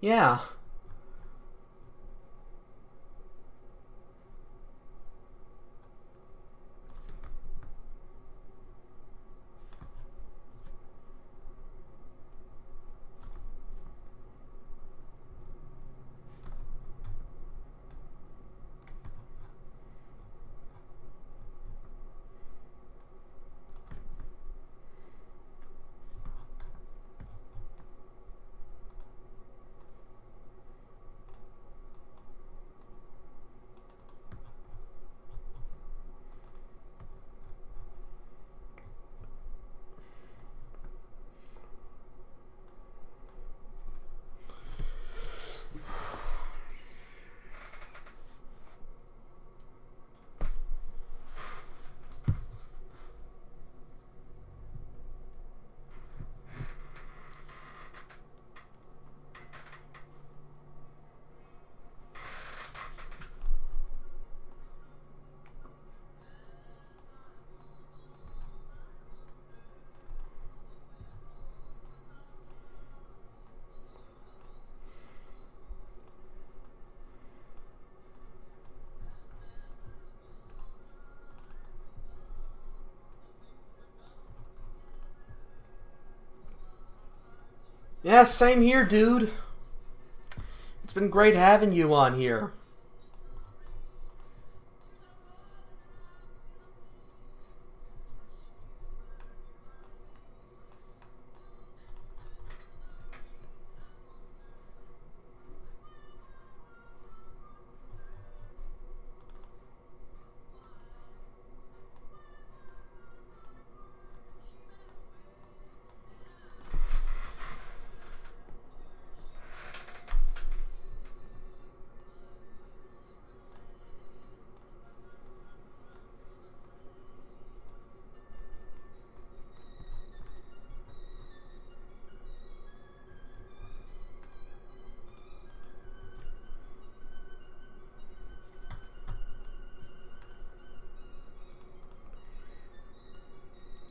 Speaker 1: Yeah. Yeah, same here, dude. It's been great having you on here.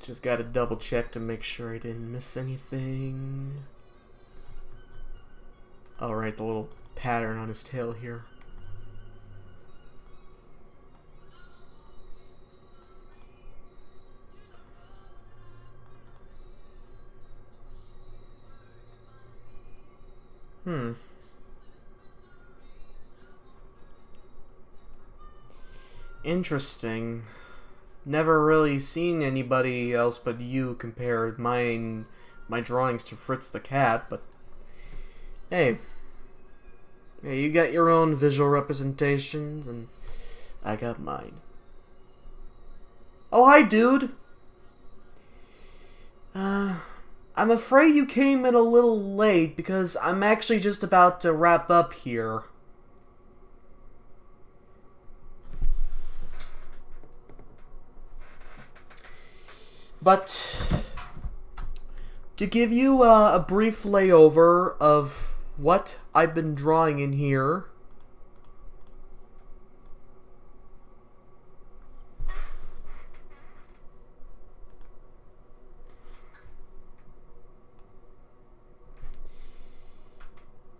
Speaker 1: Just gotta double check to make sure I didn't miss anything. Alright, the little pattern on his tail here. Interesting. Never really seen anybody else but you compare my drawings to Fritz the Cat, but hey. Hey, you got your own visual representations, and I got mine. Oh, hi, dude! I'm afraid you came in a little late, because I'm actually just about to wrap up here. But to give you a brief layover of what I've been drawing in here,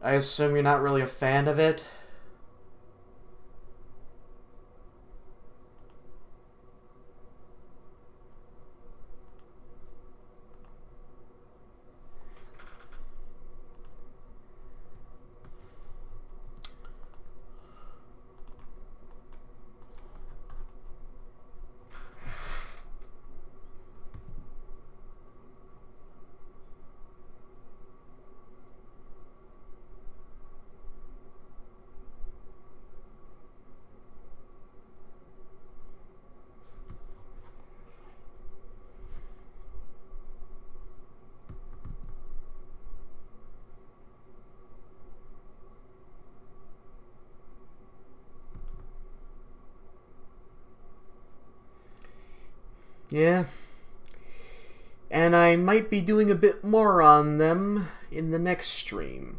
Speaker 1: I assume you're not really a fan of it. Yeah. And I might be doing a bit more on them in the next stream.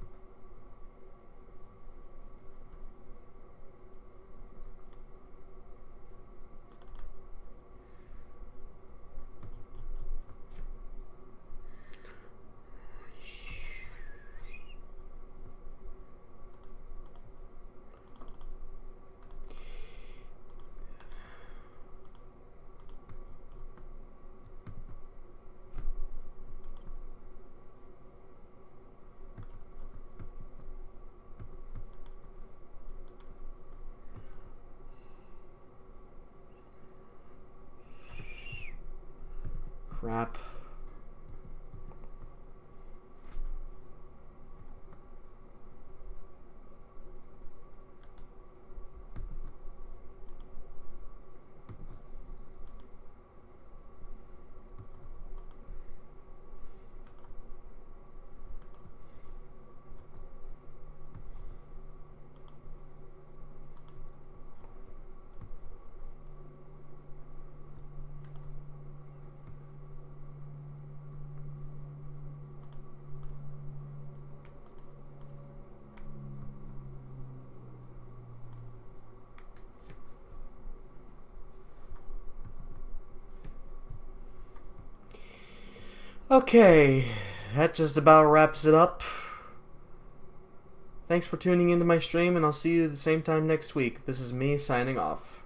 Speaker 1: Crap. Okay, that just about wraps it up. Thanks for tuning into my stream, and I'll see you at the same time next week. This is me signing off.